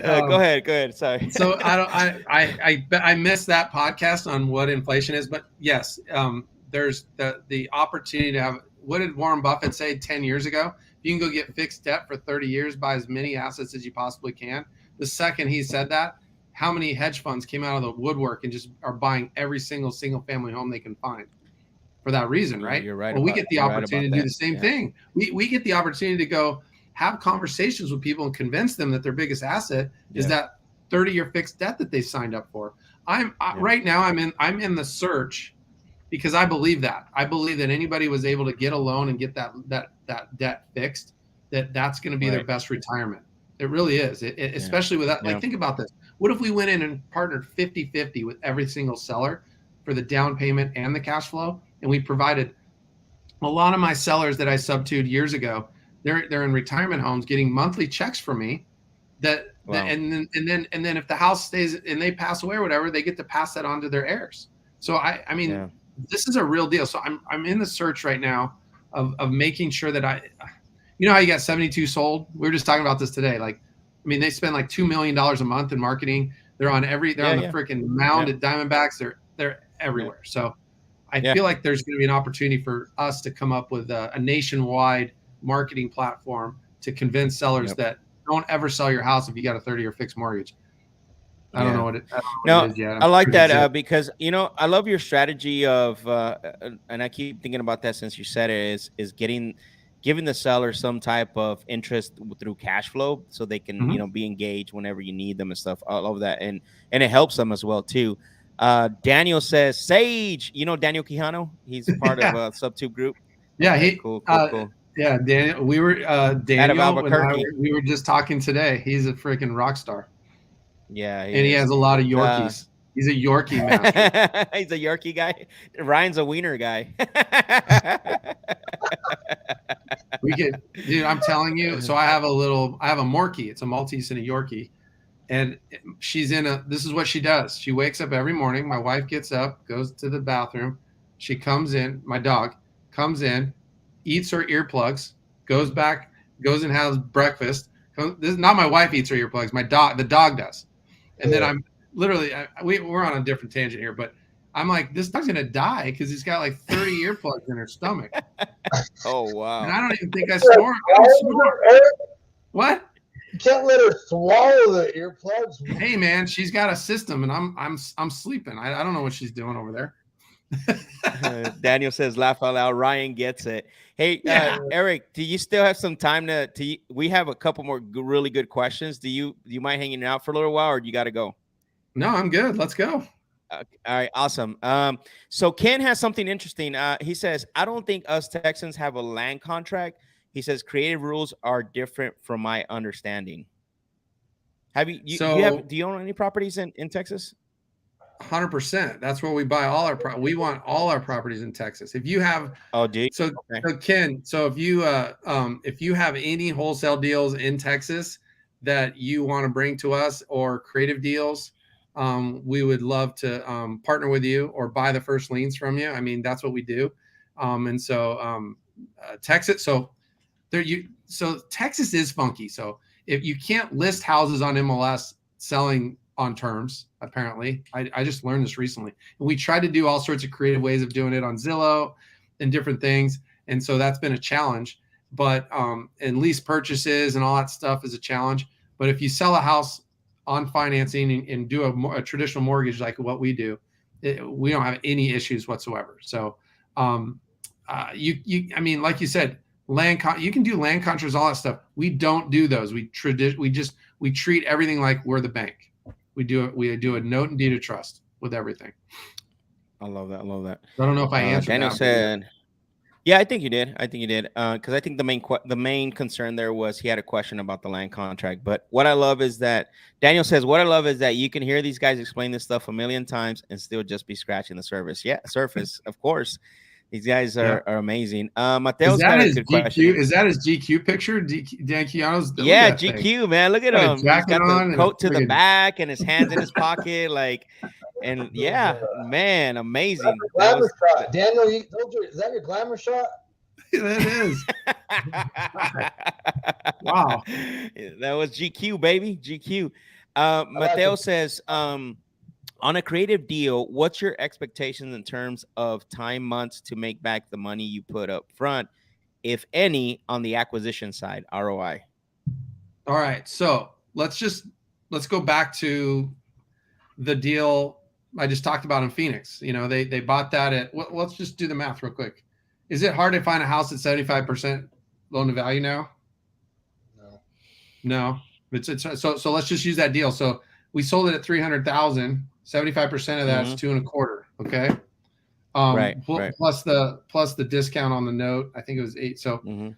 go ahead. Sorry. So I missed that podcast on what inflation is, but yes, there's the opportunity to have. What did Warren Buffett say 10 years ago? You can go get fixed debt for 30 years, buy as many assets as you possibly can. The second he said that, how many hedge funds came out of the woodwork and just are buying every single family home they can find for that reason, right? You're right. Well, we get the opportunity to do the same thing. We get the opportunity to go have conversations with people and convince them that their biggest asset is that 30-year fixed debt that they signed up for. Right now I'm in the search because I believe that. I believe that anybody was able to get a loan and get that debt fixed, that's going to be their best retirement. It really is. Especially with that. Like, think about this. What if we went in and partnered 50-50 with every single seller for the down payment and the cash flow? And we provided a lot of my sellers that I subtued years ago. They're in retirement homes getting monthly checks from me. And then if the house stays and they pass away or whatever, they get to pass that on to their heirs. So I mean, this is a real deal. So I'm in the search right now of making sure that you know how you got 72 sold? We were just talking about this today. Like, I mean, they spend like $2 million a month in marketing. They're on the freaking mound at Diamondbacks. They're everywhere. So I feel like there's going to be an opportunity for us to come up with a nationwide marketing platform to convince sellers that don't ever sell your house if you got a 30-year fixed mortgage. I don't know what it is yet. I like that because, you know, I love your strategy of, and I keep thinking about that since you said it, is giving the seller some type of interest through cash flow so they can, you know, be engaged whenever you need them and stuff. I love that. And it helps them as well, too. Daniel says, Sage, you know Daniel Quijano? He's part of a SubTube group. Yeah, okay, cool. Yeah, Daniel. We were Daniel. We were just talking today. He's a freaking rock star. Yeah, he has a lot of Yorkies. He's a Yorkie master. He's a Yorkie guy. Ryan's a wiener guy. We could, dude, I'm telling you. So I have a Morkie. It's a Maltese and a Yorkie. And this is what she does. She wakes up every morning. My wife gets up, goes to the bathroom. She comes in, my dog comes in, eats her earplugs, goes back, goes and has breakfast. This is not my wife eats her earplugs. The dog does. And then I'm literally, we're on a different tangent here, but I'm like, this dog's going to die because he's got like 30 earplugs in her stomach. Oh, wow. And I don't even think I snore. I don't snore. What? You can't let her swallow the earplugs. Hey man, she's got a system, and I'm sleeping. I don't know what she's doing over there. Daniel says, "Laugh out loud." Ryan gets it. Hey, Eric, do you still have some time to? We have a couple more really good questions. Do you mind hanging out for a little while, or do you got to go? No, I'm good. Let's go. All right, awesome. So Ken has something interesting. He says, "I don't think us Texans have a land contract." He says creative rules are different from my understanding. Do you own any properties in Texas? 100%. That's where we buy all our we want all our properties in Texas. If you have so Ken, so if you have any wholesale deals in Texas that you want to bring to us or creative deals, we would love to partner with you or buy the first liens from you. I mean, that's what we do. Texas, so Texas is funky. So if you can't list houses on MLS selling on terms, apparently, I just learned this recently. And we tried to do all sorts of creative ways of doing it on Zillow and different things. And so that's been a challenge. But and lease purchases and all that stuff is a challenge. But if you sell a house on financing and do a traditional mortgage like what we do, we don't have any issues whatsoever. So I mean, like you said, you can do land contracts, all that stuff. We don't do those. We treat everything like we're the bank. We do a note and deed of trust with everything. I love that. I don't know if I answered Daniel that. said, yeah, I think you did. Because I think the main concern there was he had a question about the land contract. But what I love is that Daniel says, what I love is that you can hear these guys explain this stuff a million times and still just be scratching the surface. Yeah, surface, of course. These guys are amazing. Mateo's got a good question. Is that his GQ picture? Dan Keano's. Yeah, GQ, man. Look at him. He's got the coat to the back and his hands in his pocket. And yeah, man, amazing. Glamour shot. Daniel, is that your glamour shot? That is. Wow. That was GQ, baby. GQ. Mateo says, on a creative deal, what's your expectations in terms of time, months to make back the money you put up front, if any, on the acquisition side, ROI? All right. So let's go back to the deal I just talked about in Phoenix. You know, they bought that at, let's just do the math real quick. Is it hard to find a house at 75% loan to value now? No. So let's just use that deal. So we sold it at 300,000. 75% of that's 2.25. Okay. Right. Plus the discount on the note. I think it was 8. So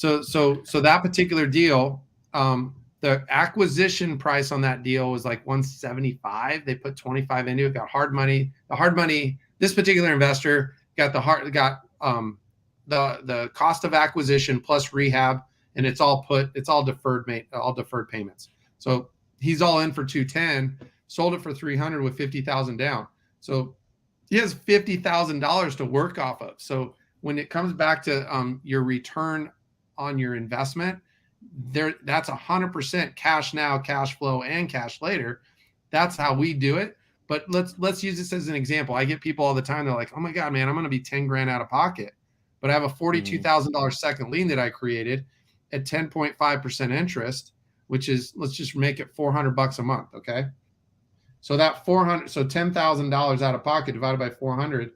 that particular deal, the acquisition price on that deal was like 175. They put 25 into it, got hard money. The hard money, this particular investor got the cost of acquisition plus rehab, and it's all deferred payments. So he's all in for 210, sold it for 300 with 50,000 down. So he has $50,000 to work off of. So when it comes back to your return on your investment, that's 100% cash now, cash flow, and cash later. That's how we do it. But let's use this as an example. I get people all the time. They're like, "Oh my God, man, I'm going to be 10 grand out of pocket, but I have a $42,000 second lien that I created at 10.5% interest, which is, let's just make it $400 a month." Okay. So that $10,000 out of pocket divided by 400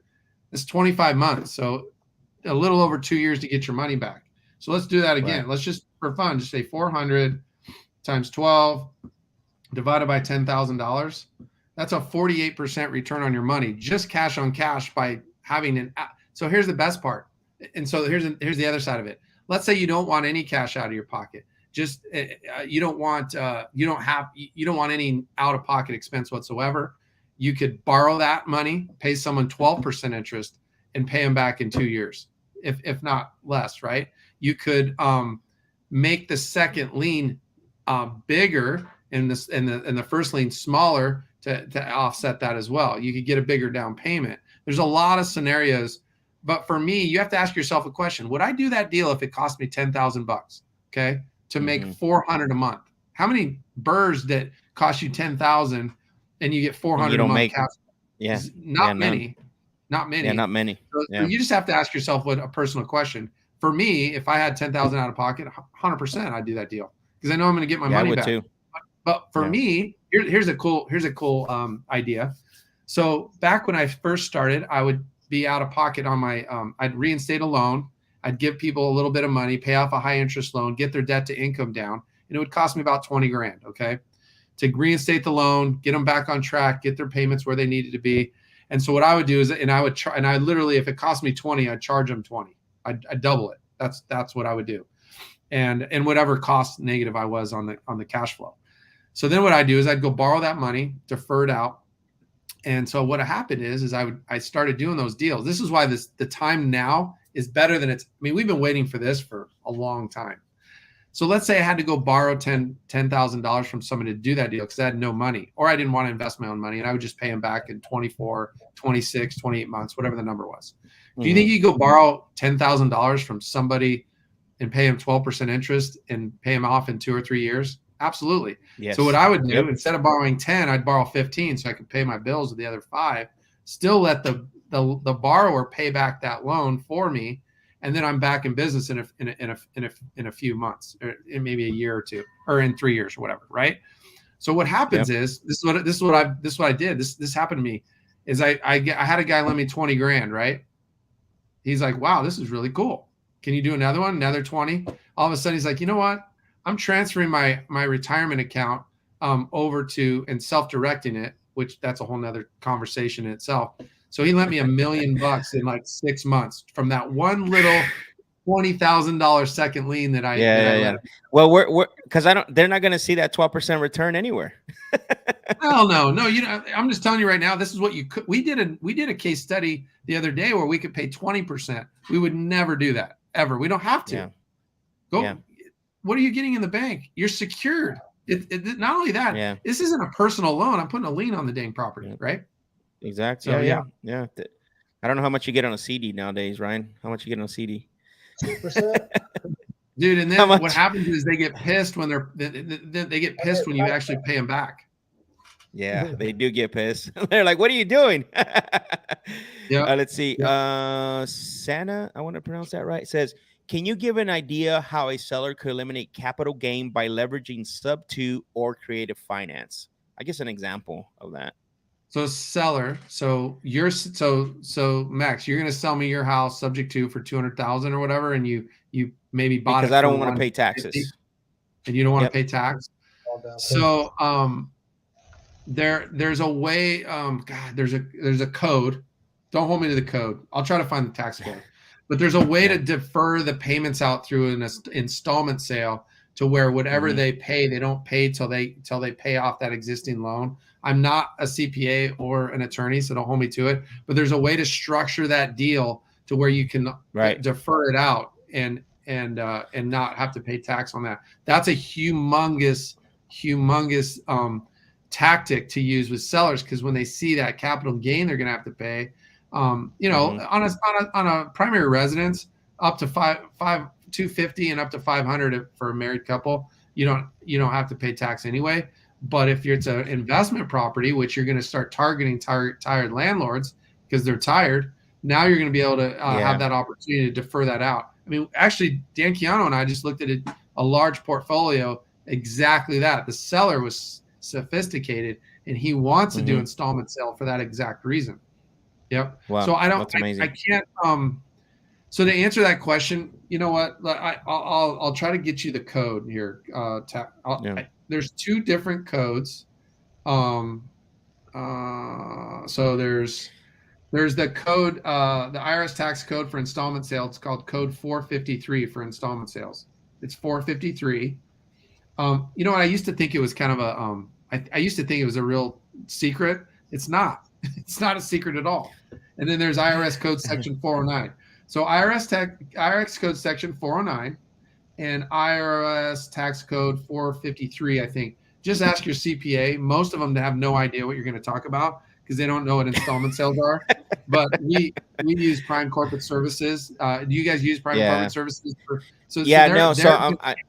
is 25 months. So a little over 2 years to get your money back. So let's do that again. Right. Let's just, for fun, just say 400 times 12 divided by $10,000. That's a 48% return on your money, just cash on cash by having so here's the best part. And so here's the other side of it. Let's say you don't want any cash out of your pocket. Just you don't want any out-of-pocket expense whatsoever. You could borrow that money, pay someone 12% interest, and pay them back in 2 years, if not less, right? You could make the second lien bigger and the first lien smaller to offset that as well. You could get a bigger down payment. There's a lot of scenarios, but for me, you have to ask yourself a question: would I do that deal if it cost me $10,000? Okay, to make 400 a month? How many burrs that cost you 10,000 and you get 400 a month cash? Yeah, not many. Not many. Yeah, not many. So you just have to ask yourself a personal question. For me, if I had 10,000 out of pocket, 100% I'd do that deal because I know I'm going to get my money back. Too. But for me, here's a cool idea. So back when I first started, I would be out of pocket on my I'd reinstate a loan. I'd give people a little bit of money, pay off a high interest loan, get their debt to income down, and it would cost me about 20 grand. Okay, to reinstate the loan, get them back on track, get their payments where they needed to be. And so what I would do is, and I literally, if it cost me 20, I'd charge them 20. I'd double it. That's what I would do, and whatever cost negative I was on the cash flow. So then what I do is I'd go borrow that money, defer it out. And so what happened is I started doing those deals. This is why the time now is better than we've been waiting for this for a long time. So let's say I had to go borrow $10,000 from somebody to do that deal because I had no money, or I didn't want to invest my own money, and I would just pay them back in 24, 26, 28 months, whatever the number was. Do you think you go borrow $10,000 from somebody and pay them 12% interest and pay them off in 2 or 3 years? Absolutely. Yes. So what I would do, instead of borrowing 10, I'd borrow 15 so I could pay my bills with the other 5, still let the borrower pay back that loan for me. And then I'm back in business in a few months, or in maybe a year or 2, or in 3 years or whatever. Right. So what happens is, this is what I did. This happened to me is I had a guy lend me 20 grand. Right. He's like, wow, this is really cool. Can you do another one? Another 20? All of a sudden he's like, you know what? I'm transferring my retirement account over to and self-directing it, which that's a whole nother conversation in itself. So he lent me $1 million in like 6 months from that one little $20,000 second lien that I let. Well, we're because they're not going to see that 12% return anywhere. Hell no. I'm just telling you right now, this is what you could. We did a case study the other day where we could pay 20%. We would never do that ever. We don't have to. Yeah. Go. Yeah. What are you getting in the bank? You're secured. Not only that, this isn't a personal loan. I'm putting a lien on the dang property, right? Exactly. So, yeah. I don't know how much you get on a CD nowadays, Ryan. How much you get on a CD? 2%. Dude, and then what happens is they get pissed when they get pissed when you actually pay them back. Yeah, they do get pissed. They're like, "What are you doing?" Yeah. Let's see. Santa, I want to pronounce that right. Says, can you give an idea how a seller could eliminate capital gain by leveraging sub-2 or creative finance? I guess an example of that. So seller, so Max, you're going to sell me your house subject to for 200,000 or whatever, and you maybe bought it because I don't want to pay taxes, and you don't want to pay tax. So there's a way. God, there's a code. Don't hold me to the code. I'll try to find the tax code. But there's a way to defer the payments out through an installment sale to where whatever they pay, they don't pay till they pay off that existing loan. I'm not a CPA or an attorney, so don't hold me to it. But there's a way to structure that deal to where you can defer it out and not have to pay tax on that. That's a humongous tactic to use with sellers, because when they see that capital gain they're going to have to pay. On a primary residence, up to 250 and up to 500 for a married couple, you don't have to pay tax anyway. But if it's an investment property, which you're going to start targeting tired landlords because they're tired, now you're going to be able to have that opportunity to defer that out. I mean, actually, Dan Chiano and I just looked at a large portfolio, exactly that. The seller was sophisticated and he wants to do installment sale for that exact reason. Yep. Wow, so I can't. So to answer that question, you know what? I'll try to get you the code here. There's 2 different codes. So there's the code, the IRS tax code for installment sales. It's called code 453 for installment sales. It's 453. You know what? I used to think it was kind of a. I used to think it was a real secret. It's not. It's not a secret at all. And then there's IRS code section 409. So IRS code section 409 and IRS tax code 453, I think. Just ask your CPA. Most of them have no idea what you're going to talk about because they don't know what installment sales are. But we use Prime Corporate Services. Do you guys use Prime Corporate Services? So they're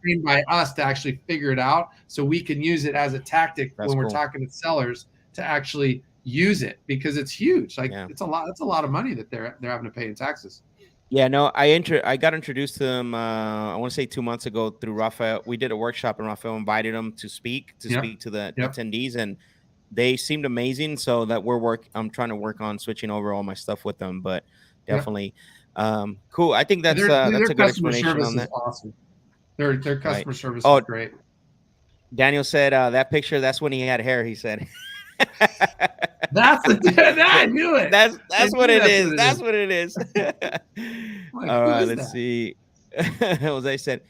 trained by us to actually figure it out, so we can use it as a tactic when we're talking to sellers to actually use it, because it's huge. Like it's a lot of money that they're having to pay in taxes. Yeah, no, I got introduced to them. I want to say 2 months ago through Rafael. We did a workshop and Rafael invited them to speak to the attendees, and they seemed amazing. So that I'm trying to work on switching over all my stuff with them, but definitely cool. I think that's a good explanation on that. Awesome. Their customer service is great. Daniel said that picture. That's when he had hair. He said. I knew it. That's what it is. That's what it is. All right, let's see. Jose said,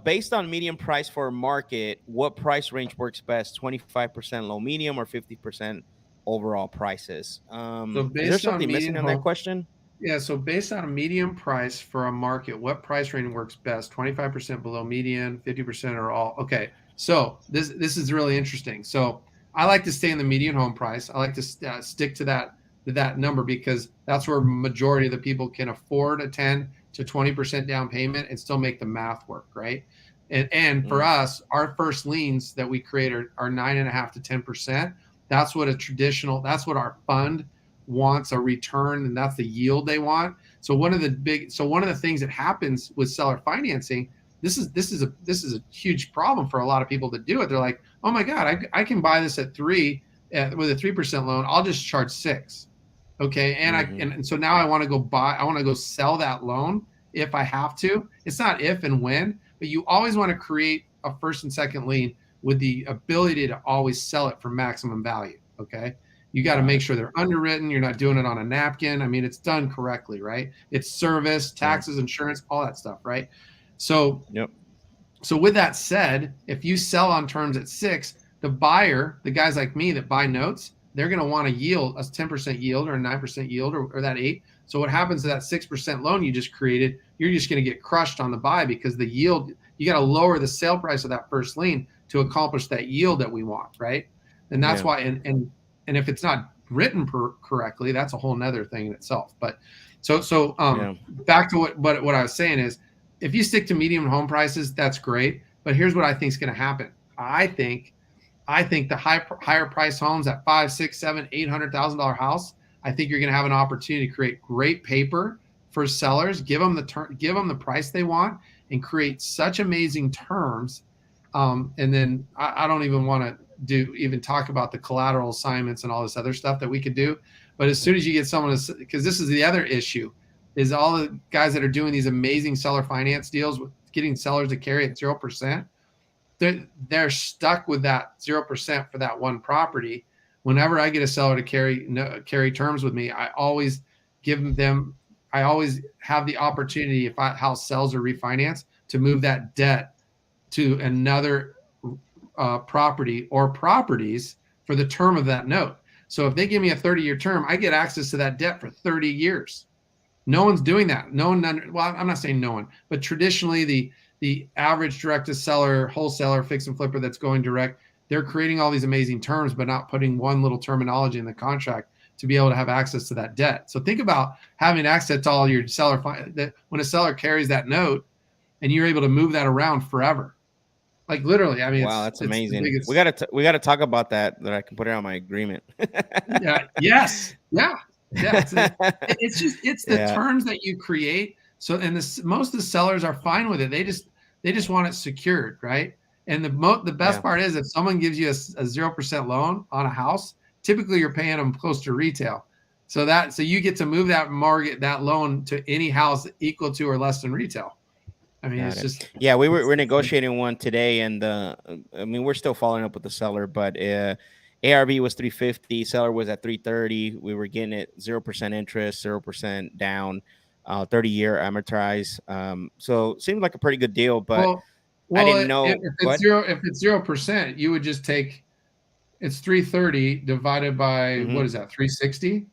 based on median price for a market, what price range works best? 25% low medium or 50% overall prices? So is there something missing on that question? Yeah, so based on a median price for a market, what price range works best? 25% below median, 50% or all? Okay, so this is really interesting. So I like to stay in the median home price. I like to stick to that number because that's where majority of the people can afford a 10 to 20% down payment and still make the math work, right? And for us, our first liens that we create are 9.5 to 10%. That's what that's what our fund wants, a return, and that's the yield they want. So one of the things that happens with seller financing, this is a huge problem for a lot of people that do it. They're like, oh my God, I can buy this at 3 with a 3% loan. I'll just charge 6. Okay. And and so now I want to go sell that loan if I have to. It's not if and when, but you always want to create a first and second lien with the ability to always sell it for maximum value. Okay. You got to make sure they're underwritten. You're not doing it on a napkin. I mean, it's done correctly, right? It's service, taxes, insurance, all that stuff, right? So, so with that said, if you sell on terms at 6, the buyer, the guys like me that buy notes, they're going to want a yield, a 10% yield or a 9% yield or that 8. So what happens to that 6% loan you just created? You're just going to get crushed on the buy because the yield, you got to lower the sale price of that first lien to accomplish that yield that we want, right? And that's why, and if it's not written correctly, that's a whole nother thing in itself. But back to what I was saying is, if you stick to medium home prices, that's great. But here's what I think is going to happen. I think the higher price homes at $500,000, $600,000, $700,000, $800,000 house, I think you're going to have an opportunity to create great paper for sellers, give them the price they want, and create such amazing terms. And then I don't even want to talk about the collateral assignments and all this other stuff that we could do. But as soon as you get someone to, because this is the other issue, is all the guys that are doing these amazing seller finance deals with getting sellers to carry at 0%. They're stuck with that 0% for that one property. Whenever I get a seller to carry terms with me, I always have the opportunity, if house sells or refinance, to move that debt to another property or properties for the term of that note. So if they give me a 30-year term, I get access to that debt for 30 years. No one's doing that. Well, I'm not saying no one, but traditionally the average direct to seller, wholesaler, fix and flipper that's going direct, they're creating all these amazing terms, but not putting one little terminology in the contract to be able to have access to that debt. So think about having access to all your seller that when a seller carries that note and you're able to move that around forever. Like literally, I mean, wow, that's amazing. We gotta talk about that I can put it on my agreement. Yeah. Yes. Yeah. Yeah. It's the terms that you create. So, and most of the sellers are fine with it. They just want it secured, right? And the best part is if someone gives you a 0% loan on a house, typically you're paying them close to retail. So you get to move that loan to any house equal to or less than retail. I mean, we're negotiating one today, and we're still following up with the seller, but ARV was 350, seller was at 330. We were getting it 0% interest, 0% down, 30-year amortize. So it seemed like a pretty good deal, but I didn't know if it's 0%, you would just take it's 330 divided by what is that, 360?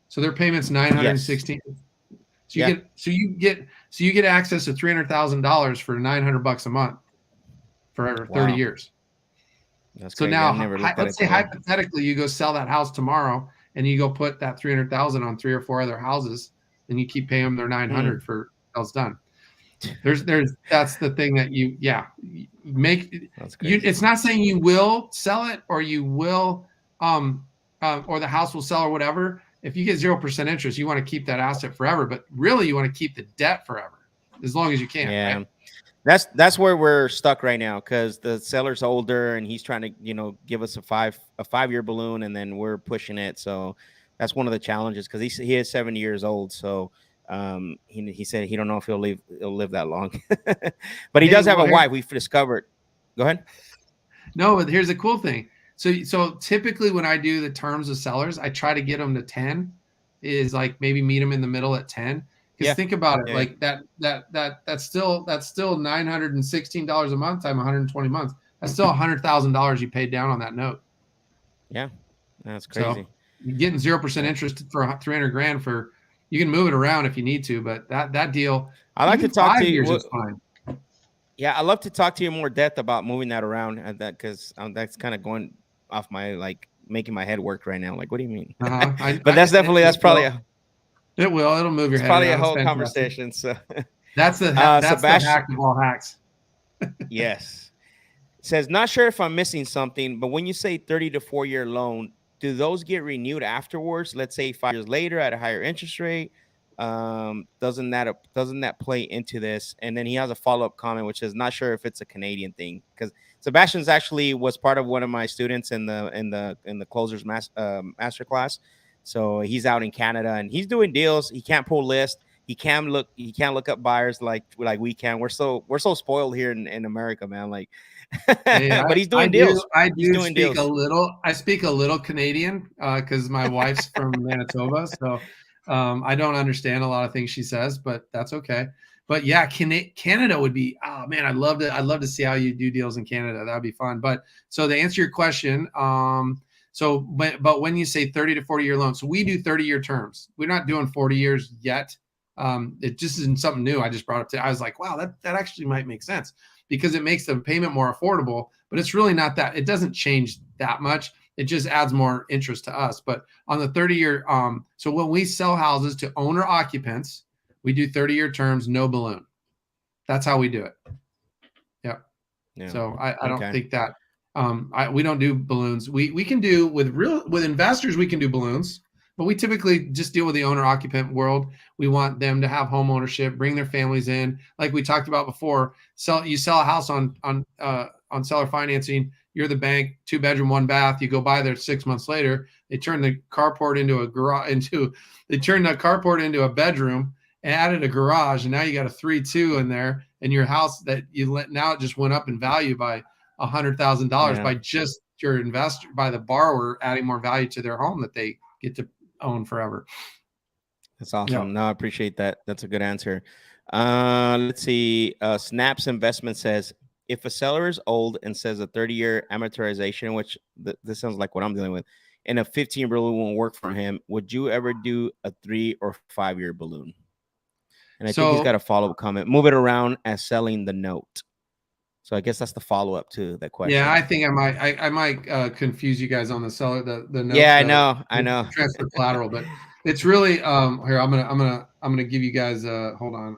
So their payment's 916. Yes. So you get access to $300,000 for $900 a month for 30 years. That's so crazy. I now never looked at let's it say that way. hypothetically you go sell that house tomorrow and you go put that 300,000 on 3 or 4 other houses and you keep paying them their 900 for it's done. That's the thing that you make. That's crazy. It's not saying you will sell it or you will or the house will sell or whatever. If you get 0% interest, you want to keep that asset forever, but really you want to keep the debt forever as long as you can. Yeah. Right? That's where we're stuck right now, because the seller's older and he's trying to give us a 5-year balloon, and then we're pushing it. So that's one of the challenges, because he is 70 years old. So he said he don't know if he'll live that long. But he does have a wife. We've discovered. Go ahead. No, but here's the cool thing. So typically when I do the terms of sellers, I try to get them to 10, is like maybe meet them in the middle at 10. Because think about it, like that's still $916 a month times 120 months. That's still $100,000 you paid down on that note. Yeah, that's crazy. So you're getting 0% interest for $300,000 for, you can move it around if you need to, but that deal, I like to talk to you. Is fine. Yeah, I love to talk to you in more depth about moving that around, because that's kind of going off my making my head work right now. Like, what do you mean? But that's probably it'll move your head. Probably a whole conversation. So that's the hack of all hacks. Yes. It says, not sure if I'm missing something, but when you say 30 to 4-year loan, do those get renewed afterwards? Let's say 5 years later at a higher interest rate. Doesn't that play into this? And then he has a follow-up comment, which is not sure if it's a Canadian thing, because Sebastian's actually was part of one of my students in the closers master class. So he's out in Canada and he's doing deals. He can't pull list. He can't look up buyers like we can. We're so spoiled here in America, man. Like, but he's doing deals. I speak a little Canadian because my wife's from Manitoba, so I don't understand a lot of things she says, but that's okay. But yeah, Canada would be, oh man, I'd love to see how you do deals in Canada. That'd be fun. But so to answer your question, but when you say 30 to 40-year loans, so we do 30-year terms. We're not doing 40 years yet. It just isn't something new. I just brought up I was like, wow, that actually might make sense, because it makes the payment more affordable, but it's really not that. It doesn't change that much. It just adds more interest to us. But on the 30-year, so when we sell houses to owner occupants, we do 30-year terms, no balloon. That's how we do it. Yep. Yeah. So I don't think that we don't do balloons. We can do with investors, we can do balloons, but we typically just deal with the owner occupant world. We want them to have home ownership, bring their families in. Like we talked about before, you sell a house on seller financing. You're the bank, 2-bedroom, 1 bath. You go by there 6 months later. They turn the carport into a garage. They turn the carport into a bedroom and added a garage, and now you got a 3-2 in there. And your house that now it just went up in value by $100,000 by just your investor, by the borrower adding more value to their home that they get to own forever. That's awesome. No, I appreciate that. That's a good answer. Let's see. Snaps Investment says, if a seller is old and says a 30-year amortization, which this sounds like what I'm dealing with, and a 15-year balloon won't work for him, would you ever do a 3 or 5-year balloon? And I think he's got a follow-up comment. Move it around as selling the note. So I guess that's the follow-up to that question. Yeah, I think I might confuse you guys on the seller, the note. Yeah, I know. Transfer collateral, but it's really here. I'm gonna give you guys. Hold on.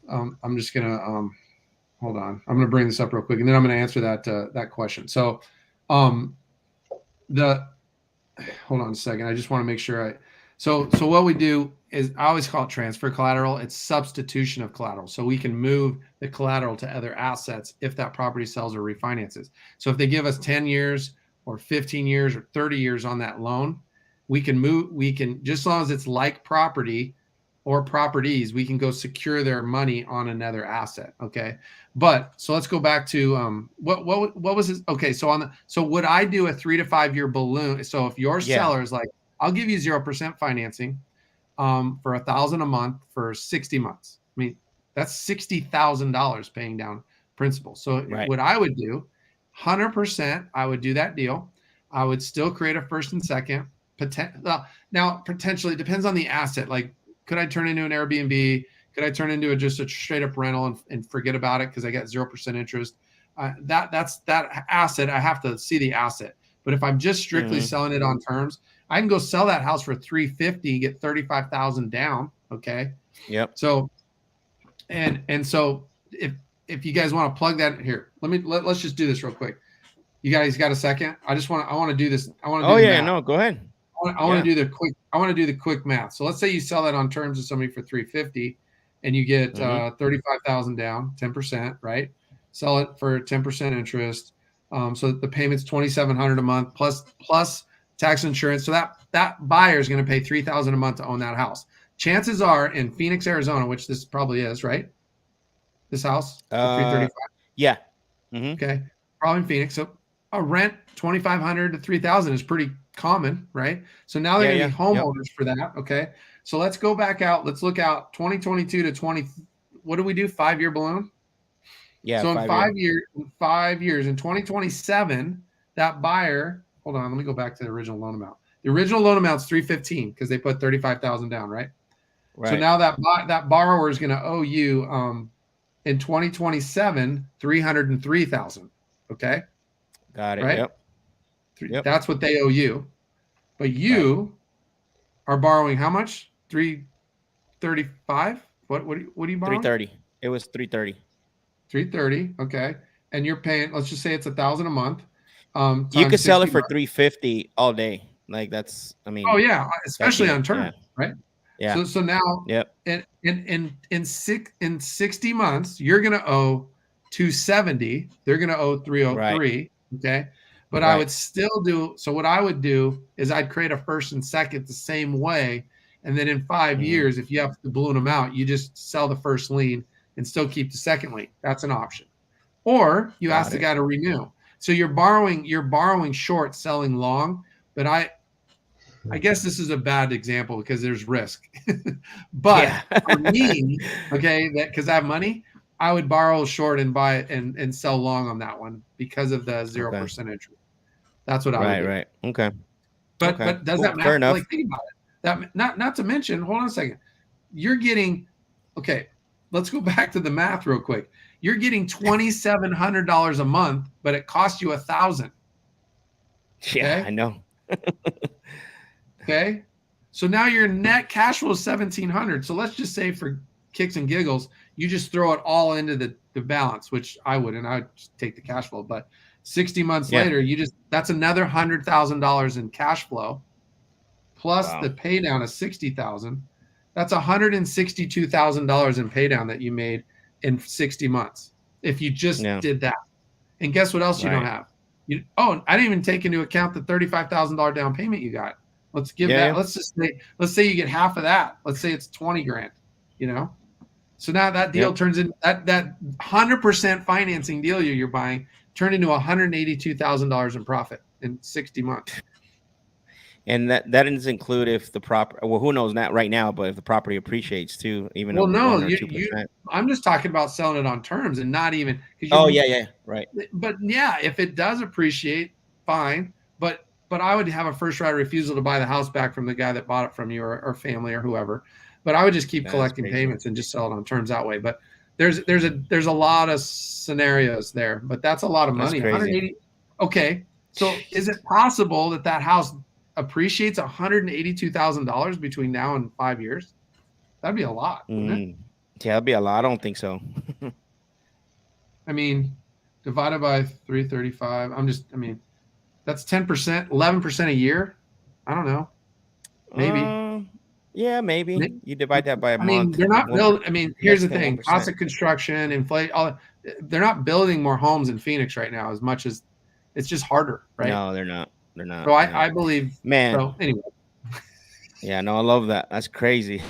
I'm just gonna hold on. I'm gonna bring this up real quick, and then I'm gonna answer that question. So, hold on a second. I just want to make sure So what we do is, I always call it transfer collateral. It's substitution of collateral. So we can move the collateral to other assets if that property sells or refinances. So if they give us 10 years or 15 years or 30 years on that loan, we can, just as long as it's like property or properties, we can go secure their money on another asset. Okay. But so let's go back to what was this? Okay. So would I do a 3 to 5 year balloon? So if your seller is like, I'll give you 0% financing for $1,000 a month for 60 months. I mean, that's $60,000 paying down principal. So what I would do, 100%, I would do that deal. I would still create a first and second. Now potentially it depends on the asset. Like, could I turn into an Airbnb? Could I turn into just a straight up rental and forget about it because I got 0% interest? That's that asset. I have to see the asset. But if I'm just strictly selling it on terms, I can go sell that house for $350, get $35,000 down. Okay. Yep. So, and so if you guys want to plug that here, let's just do this real quick. You guys got a second? I want to do this. I want to do the math. No, go ahead. I want to do the quick math. So let's say you sell that on terms to somebody for $350 and you get $35,000 down, 10%, right? Sell it for 10% interest. So the payment's $2,700 a month plus tax insurance. So that buyer is going to pay $3,000 a month to own that house. Chances are in Phoenix, Arizona, which this probably is, right? This house, $335. Yeah. Okay, probably in Phoenix. So a rent $2,500 to $3,000 is pretty common, right? So now they're going to be homeowners for that. Okay, so let's go back out. Let's look out 2022 to 20. What do we do? 5-year balloon. Yeah. So in 5 years, in 2027, that buyer. Hold on, let me go back to the original loan amount. The original loan amount is $315 because they put $35,000 down, right? Right. So now that borrower is going to owe you in 2027 $303,000. Okay. Got it. Right. Yep. That's what they owe you, but you are borrowing how much? $335. What are you borrowing? $330. It was $330. $330. Okay, and you're paying. Let's just say it's $1,000 a month. You could sell it for $350 all day. Like that's. I mean. Oh yeah, especially on term, right? Yeah. So now. Yep. In 60 months, you're gonna owe $270. They're gonna owe $303. Right. Okay. But I would still do. So what I would do is I'd create a first and second the same way, and then in 5 years, if you have to balloon them out, you just sell the first lien and still keep the second lien. That's an option. Or you ask the guy to renew. So you're borrowing short, selling long. But I guess this is a bad example because there's risk. But for me, okay, because I have money, I would borrow short and buy it and sell long on that one because of the 0% interest. That's what I would do. Right. Okay. But does that matter? Fair enough. Like, think about it. That not to mention, hold on a second. You're getting let's go back to the math real quick. You're getting $2,700 a month, but it costs you $1,000. Yeah, I know. Okay. So now your net cash flow is $1,700. So let's just say for kicks and giggles, you just throw it all into the balance, which I wouldn't. I would just take the cash flow. But 60 months later, that's another $100,000 in cash flow, plus the pay down of $60,000. That's $162,000 in pay down that you made in 60 months if you just did that. And guess what else you don't have? I didn't even take into account the $35,000 down payment you got. Let's give that. Let's say you get half of that. Let's say it's $20,000. So now that deal turns in that 100% financing deal you're buying turned into $182,000 in profit in 60 months. And that doesn't include if the property. Well, who knows not right now, but if the property appreciates too, even. Well, no, I'm just talking about selling it on terms and not even. Right. But if it does appreciate, fine. But I would have a first right of refusal to buy the house back from the guy that bought it from you or family or whoever. But I would just keep collecting payments and just sell it on terms that way. But there's a lot of scenarios there, but that's a lot of money. 180. Okay, so is it possible that house appreciates $182,000 between now and 5 years? That'd be a lot, wouldn't it? Yeah, that'd be a lot. I don't think so. I mean, divided by 335. That's 10%, 11% a year. I don't know. Maybe. Yeah, maybe. You divide that by a month. They're not building. Here's the thing: cost of construction, inflation. They're not building more homes in Phoenix right now as much as it's just harder, right? No, they're not. They're not. So I believe. Man. So anyway. Yeah, no, I love that. That's crazy.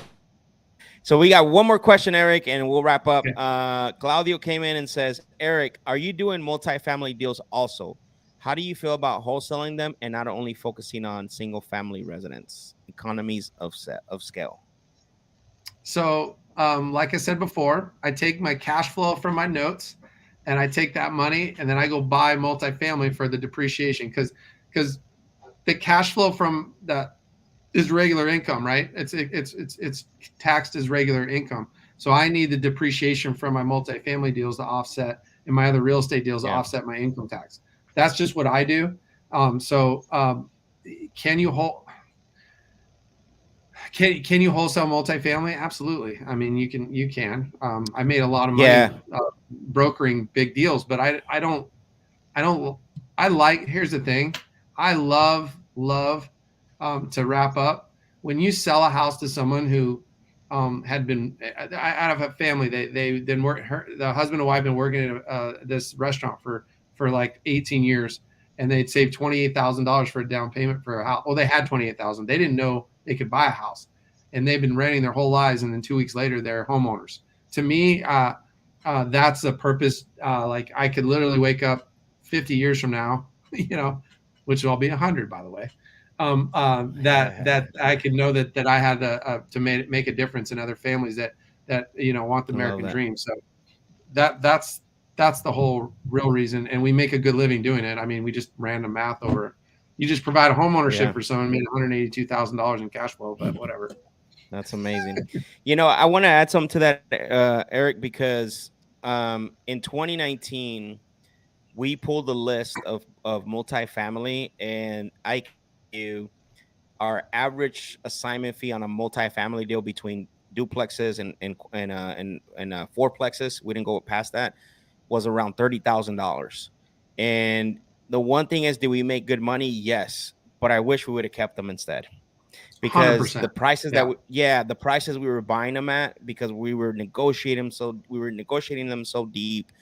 So we got one more question, Eric, and we'll wrap up. Okay. Claudio came in and says, Eric, are you doing multifamily deals also? How do you feel about wholesaling them and not only focusing on single family residents, economies of scale? So, like I said before, I take my cash flow from my notes and I take that money and then I go buy multifamily for the depreciation because the cash flow from is regular income, right? It's taxed as regular income. So I need the depreciation from my multifamily deals to offset, and my other real estate deals to Yeah. offset my income tax. That's just what I do. Can you hold? Can you wholesale multifamily? Absolutely. I mean, you can. I made a lot of money Yeah. brokering big deals, but I don't. I like. Here's the thing. I love to wrap up. When you sell a house to someone who had been out of a family, they then work. The husband and wife been working at this restaurant for like 18 years, and they'd saved $28,000 for a down payment for a house. Well, they had 28,000. They didn't know they could buy a house, and they've been renting their whole lives, and then 2 weeks later, they're homeowners. To me, that's a purpose. Like I could literally wake up 50 years from now, which will all be 100, by the way. That I could know that I had to make a difference in other families that want the American dream. So that's the whole real reason, and we make a good living doing it. I mean, we just ran the math over. You just provide a home ownership for someone, made $182,000 in cash flow, but whatever. That's amazing. I want to add something to that, Eric, because in 2019 we pulled the list of multifamily, and I you our average assignment fee on a multifamily deal between duplexes and fourplexes, we didn't go past that, was around $30,000. And the one thing is, did we make good money? Yes, but I wish we would have kept them instead, because 100%. the prices the prices we were buying them at, because we were negotiating them so deep.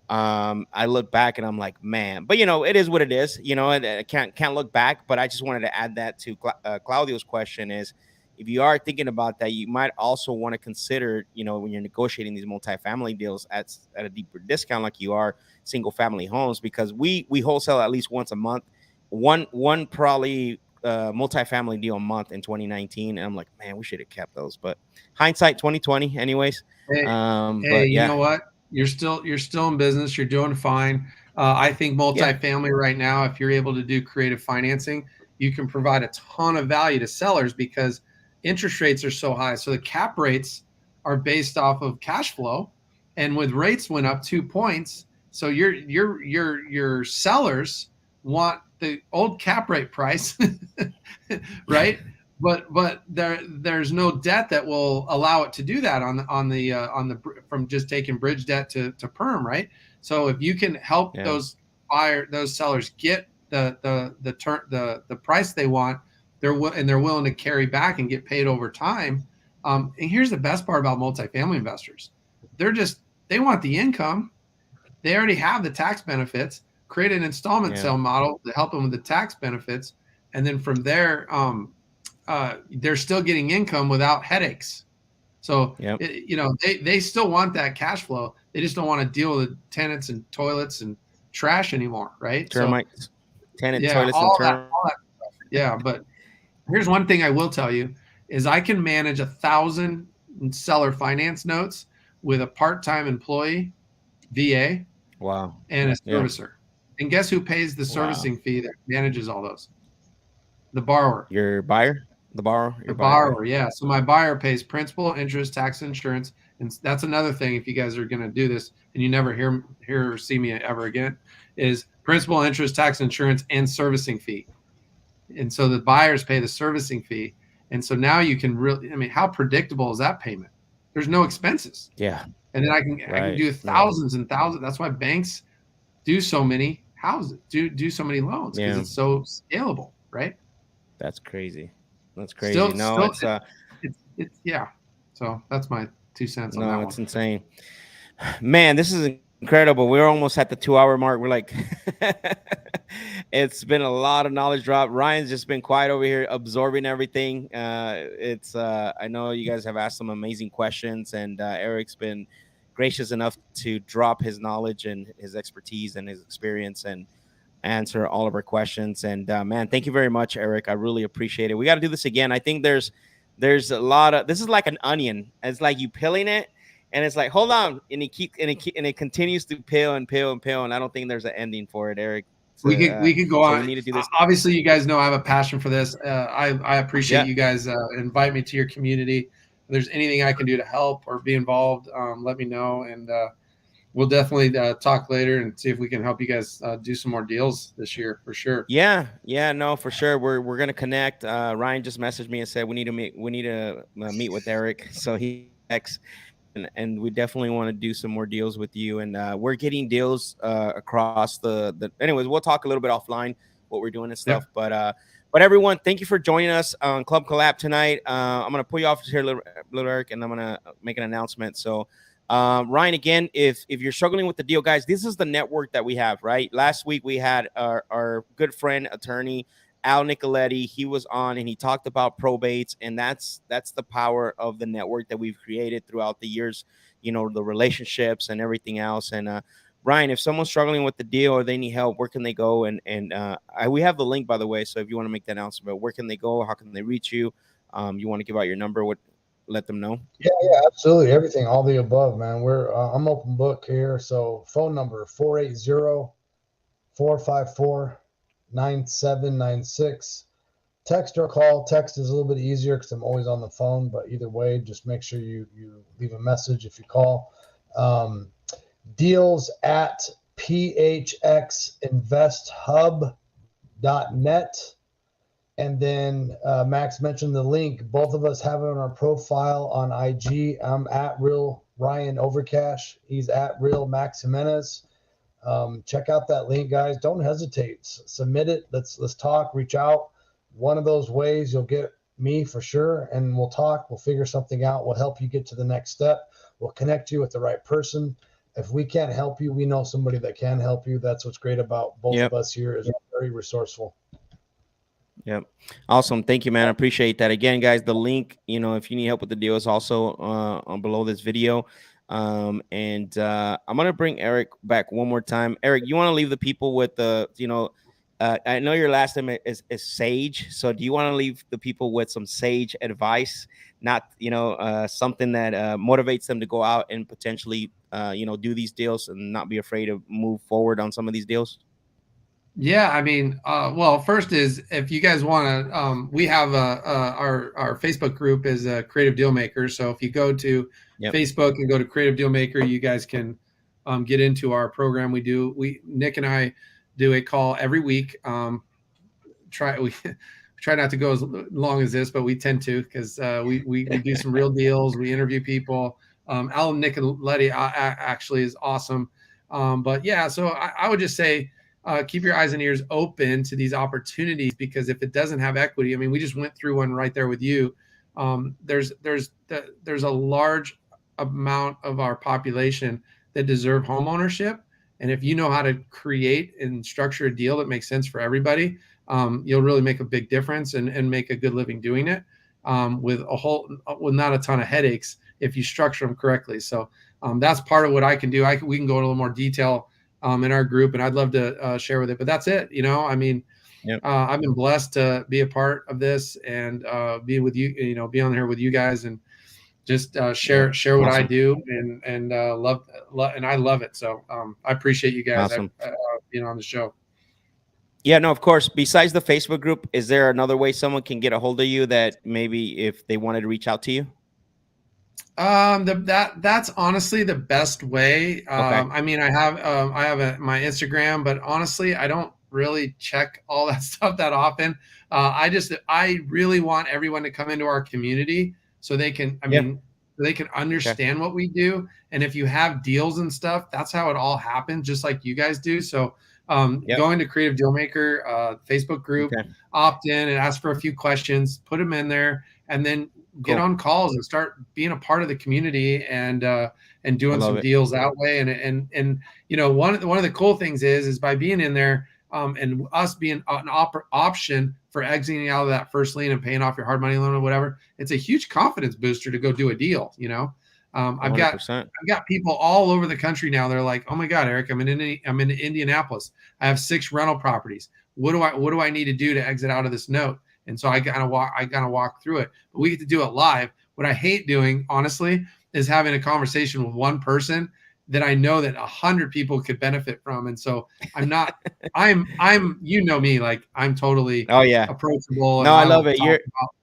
I look back and I'm like, man, but it is what it is. I can't look back. But I just wanted to add that to Claudio's question is, if you are thinking about that, you might also want to consider, when you're negotiating these multifamily deals at a deeper discount, like you are single family homes, because we wholesale at least once a month, one probably multifamily deal a month in 2019. And I'm like, man, we should have kept those. But hindsight 2020, anyways. Hey, but you know what? You're still in business. You're doing fine. I think multifamily right now, if you're able to do creative financing, you can provide a ton of value to sellers because interest rates are so high. So the cap rates are based off of cash flow, and with rates went up 2 points, so your sellers want the old cap rate price, right? But there's no debt that will allow it to do that on the from just taking bridge debt to perm, right? So if you can help those sellers get the price they want, they're willing to carry back and get paid over time. And here's the best part about multifamily investors: they want the income. They already have the tax benefits. Create an installment sale model to help them with the tax benefits, and then from there, they're still getting income without headaches. So, they still want that cash flow. They just don't want to deal with tenants and toilets and trash anymore, right? Termites, toilets, and termites. All that stuff. Yeah, but here's one thing I will tell you is I can manage 1,000 seller finance notes with a part-time employee, VA, and a servicer. And guess who pays the servicing fee that manages all those? The borrower. Your buyer? The borrower? The borrower, yeah. So my buyer pays principal, interest, tax, insurance. And that's another thing, if you guys are going to do this and you never hear or see me ever again, is principal, interest, tax, insurance, and servicing fee. And so the buyers pay the servicing fee. And so now you can how predictable is that payment? There's no expenses. Yeah. And then I can do thousands and thousands. That's why banks do so many houses, do so many loans, because it's so scalable, right? That's crazy. That's crazy. It's So that's my 2 cents on that one. It's insane. Man, this is incredible. We're almost at the 2-hour mark. We're like, it's been a lot of knowledge drop. Ryan's just been quiet over here, absorbing everything. I know you guys have asked some amazing questions, and Eric's been gracious enough to drop his knowledge and his expertise and his experience and answer all of our questions. And man, thank you very much, Eric. I really appreciate it. We got to do this again. I think there's a lot of, this is like an onion. It's like you peeling it, and it's like, hold on, and it continues to peel and peel and peel. And I don't think there's an ending for it, Eric. We could go so on. we need to do this. Obviously, you guys know I have a passion for this. I appreciate Yeah. you guys invite me to your community. If there's anything I can do to help or be involved, let me know, and we'll definitely talk later and see if we can help you guys do some more deals this year for sure. Yeah, no, for sure. We're gonna connect. Ryan just messaged me and said we need to meet. We need to meet with Eric. So he and we definitely want to do some more deals with you. And we're getting deals across the. Anyways, we'll talk a little bit offline what we're doing and stuff. Yeah. But everyone, thank you for joining us on Club Collab tonight. I'm gonna pull you off here, little Eric, and I'm gonna make an announcement. So. Ryan, again, if you're struggling with the deal, guys, this is the network that we have, right? Last week we had our good friend, attorney Al Nicoletti. He was on and he talked about probates, and that's the power of the network that we've created throughout the years, you know, the relationships and everything else. And Ryan, if someone's struggling with the deal or they need help, where can they go? And we have the link, by the way, so if you want to make the announcement, where can they go? How can they reach you? You want to give out your number? Let them know. Yeah, absolutely. Everything, all the above, man. I'm open book here. So phone number 480-454-9796. Text or call. Text is a little bit easier because I'm always on the phone, but either way, just make sure you leave a message if you call. Deals at phxinvesthub.net. And then Max mentioned the link. Both of us have it on our profile on IG. I'm at Real Ryan Overcash. He's at Real Max Jimenez. Check out that link, guys. Don't hesitate. Submit it. Let's talk. Reach out. One of those ways you'll get me for sure, and we'll talk. We'll figure something out. We'll help you get to the next step. We'll connect you with the right person. If we can't help you, we know somebody that can help you. That's what's great about both of us here. Is very resourceful. Yep. Awesome. Thank you, man. I appreciate that. Again, guys, the link, you know, if you need help with the deal is also on below this video. I'm going to bring Eric back one more time. Eric, you want to leave the people with the, you know, I know your last name is Sage. So do you want to leave the people with some sage advice, not, you know, something that motivates them to go out and potentially, you know, do these deals and not be afraid to move forward on some of these deals? Yeah, I mean, well, first is if you guys want to, we have our Facebook group is a Creative Deal Maker. So if you go to Facebook and go to Creative Deal Maker, you guys can get into our program. Nick and I do a call every week. We try not to go as long as this, but we tend to because we do some real deals. We interview people. Alan Nicoletti actually is awesome. But yeah, so I would just say. Keep your eyes and ears open to these opportunities, because if it doesn't have equity, I mean, we just went through one right there with you. There's a large amount of our population that deserve home ownership. And if you know how to create and structure a deal that makes sense for everybody, you'll really make a big difference and make a good living doing it with not a ton of headaches if you structure them correctly. So that's part of what I can do. We can go into a little more detail in our group, and I'd love to share with it, but that's it. You know, I mean, I've been blessed to be a part of this and be with you, you know, be on here with you guys and just share what I do and love, and I love it. So I appreciate you guys being on the show. Yeah, no, of course. Besides the Facebook group, is there another way someone can get a hold of you that maybe if they wanted to reach out to you? That's honestly the best way. I mean, I have my Instagram, but honestly, I don't really check all that stuff that often. I really want everyone to come into our community so they can, they can understand what we do. And if you have deals and stuff, that's how it all happens, just like you guys do. So go into Creative Deal Maker, Facebook group, opt in and ask for a few questions, put them in there, and then get on calls and start being a part of the community and doing some deals that way. And you know, one of the cool things is by being in there and us being an option for exiting out of that first lien and paying off your hard money loan or whatever, it's a huge confidence booster to go do a deal. You know, I've got people all over the country now. They're like, oh my God, Eric, I'm in Indianapolis. I have 6 rental properties. What do I need to do to exit out of this note? And so I gotta walk through it, but we get to do it live. What I hate doing, honestly, is having a conversation with one person that I know that 100 people could benefit from. And so I'm, you know me, like I'm totally Oh yeah. approachable and No, I I love will it. talk about,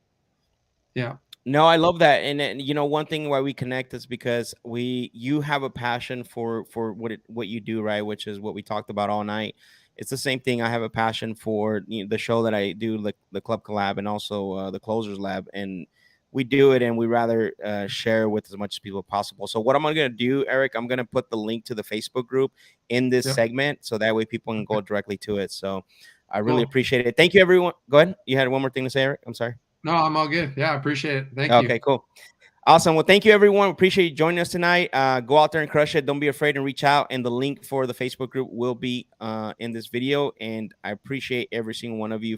yeah. No, I love that. And you know, one thing why we connect is because you have a passion for what you do, right? Which is what we talked about all night. It's the same thing. I have a passion for, you know, the show that I do, the Club Collab, and also the Closers Lab, and we do it, and we rather share with as much people as possible. So what I'm gonna do, Eric, I'm gonna put the link to the Facebook group in this Yep. segment, so that way people can go directly to it. So I really Cool. appreciate it. Thank you, everyone. Go ahead. You had one more thing to say, Eric? I'm sorry. No, I'm all good. Yeah, I appreciate it. Thank you. Okay, cool. Awesome. Well, thank you, everyone. Appreciate you joining us tonight. Go out there and crush it. Don't be afraid and reach out. And the link for the Facebook group will be in this video. And I appreciate every single one of you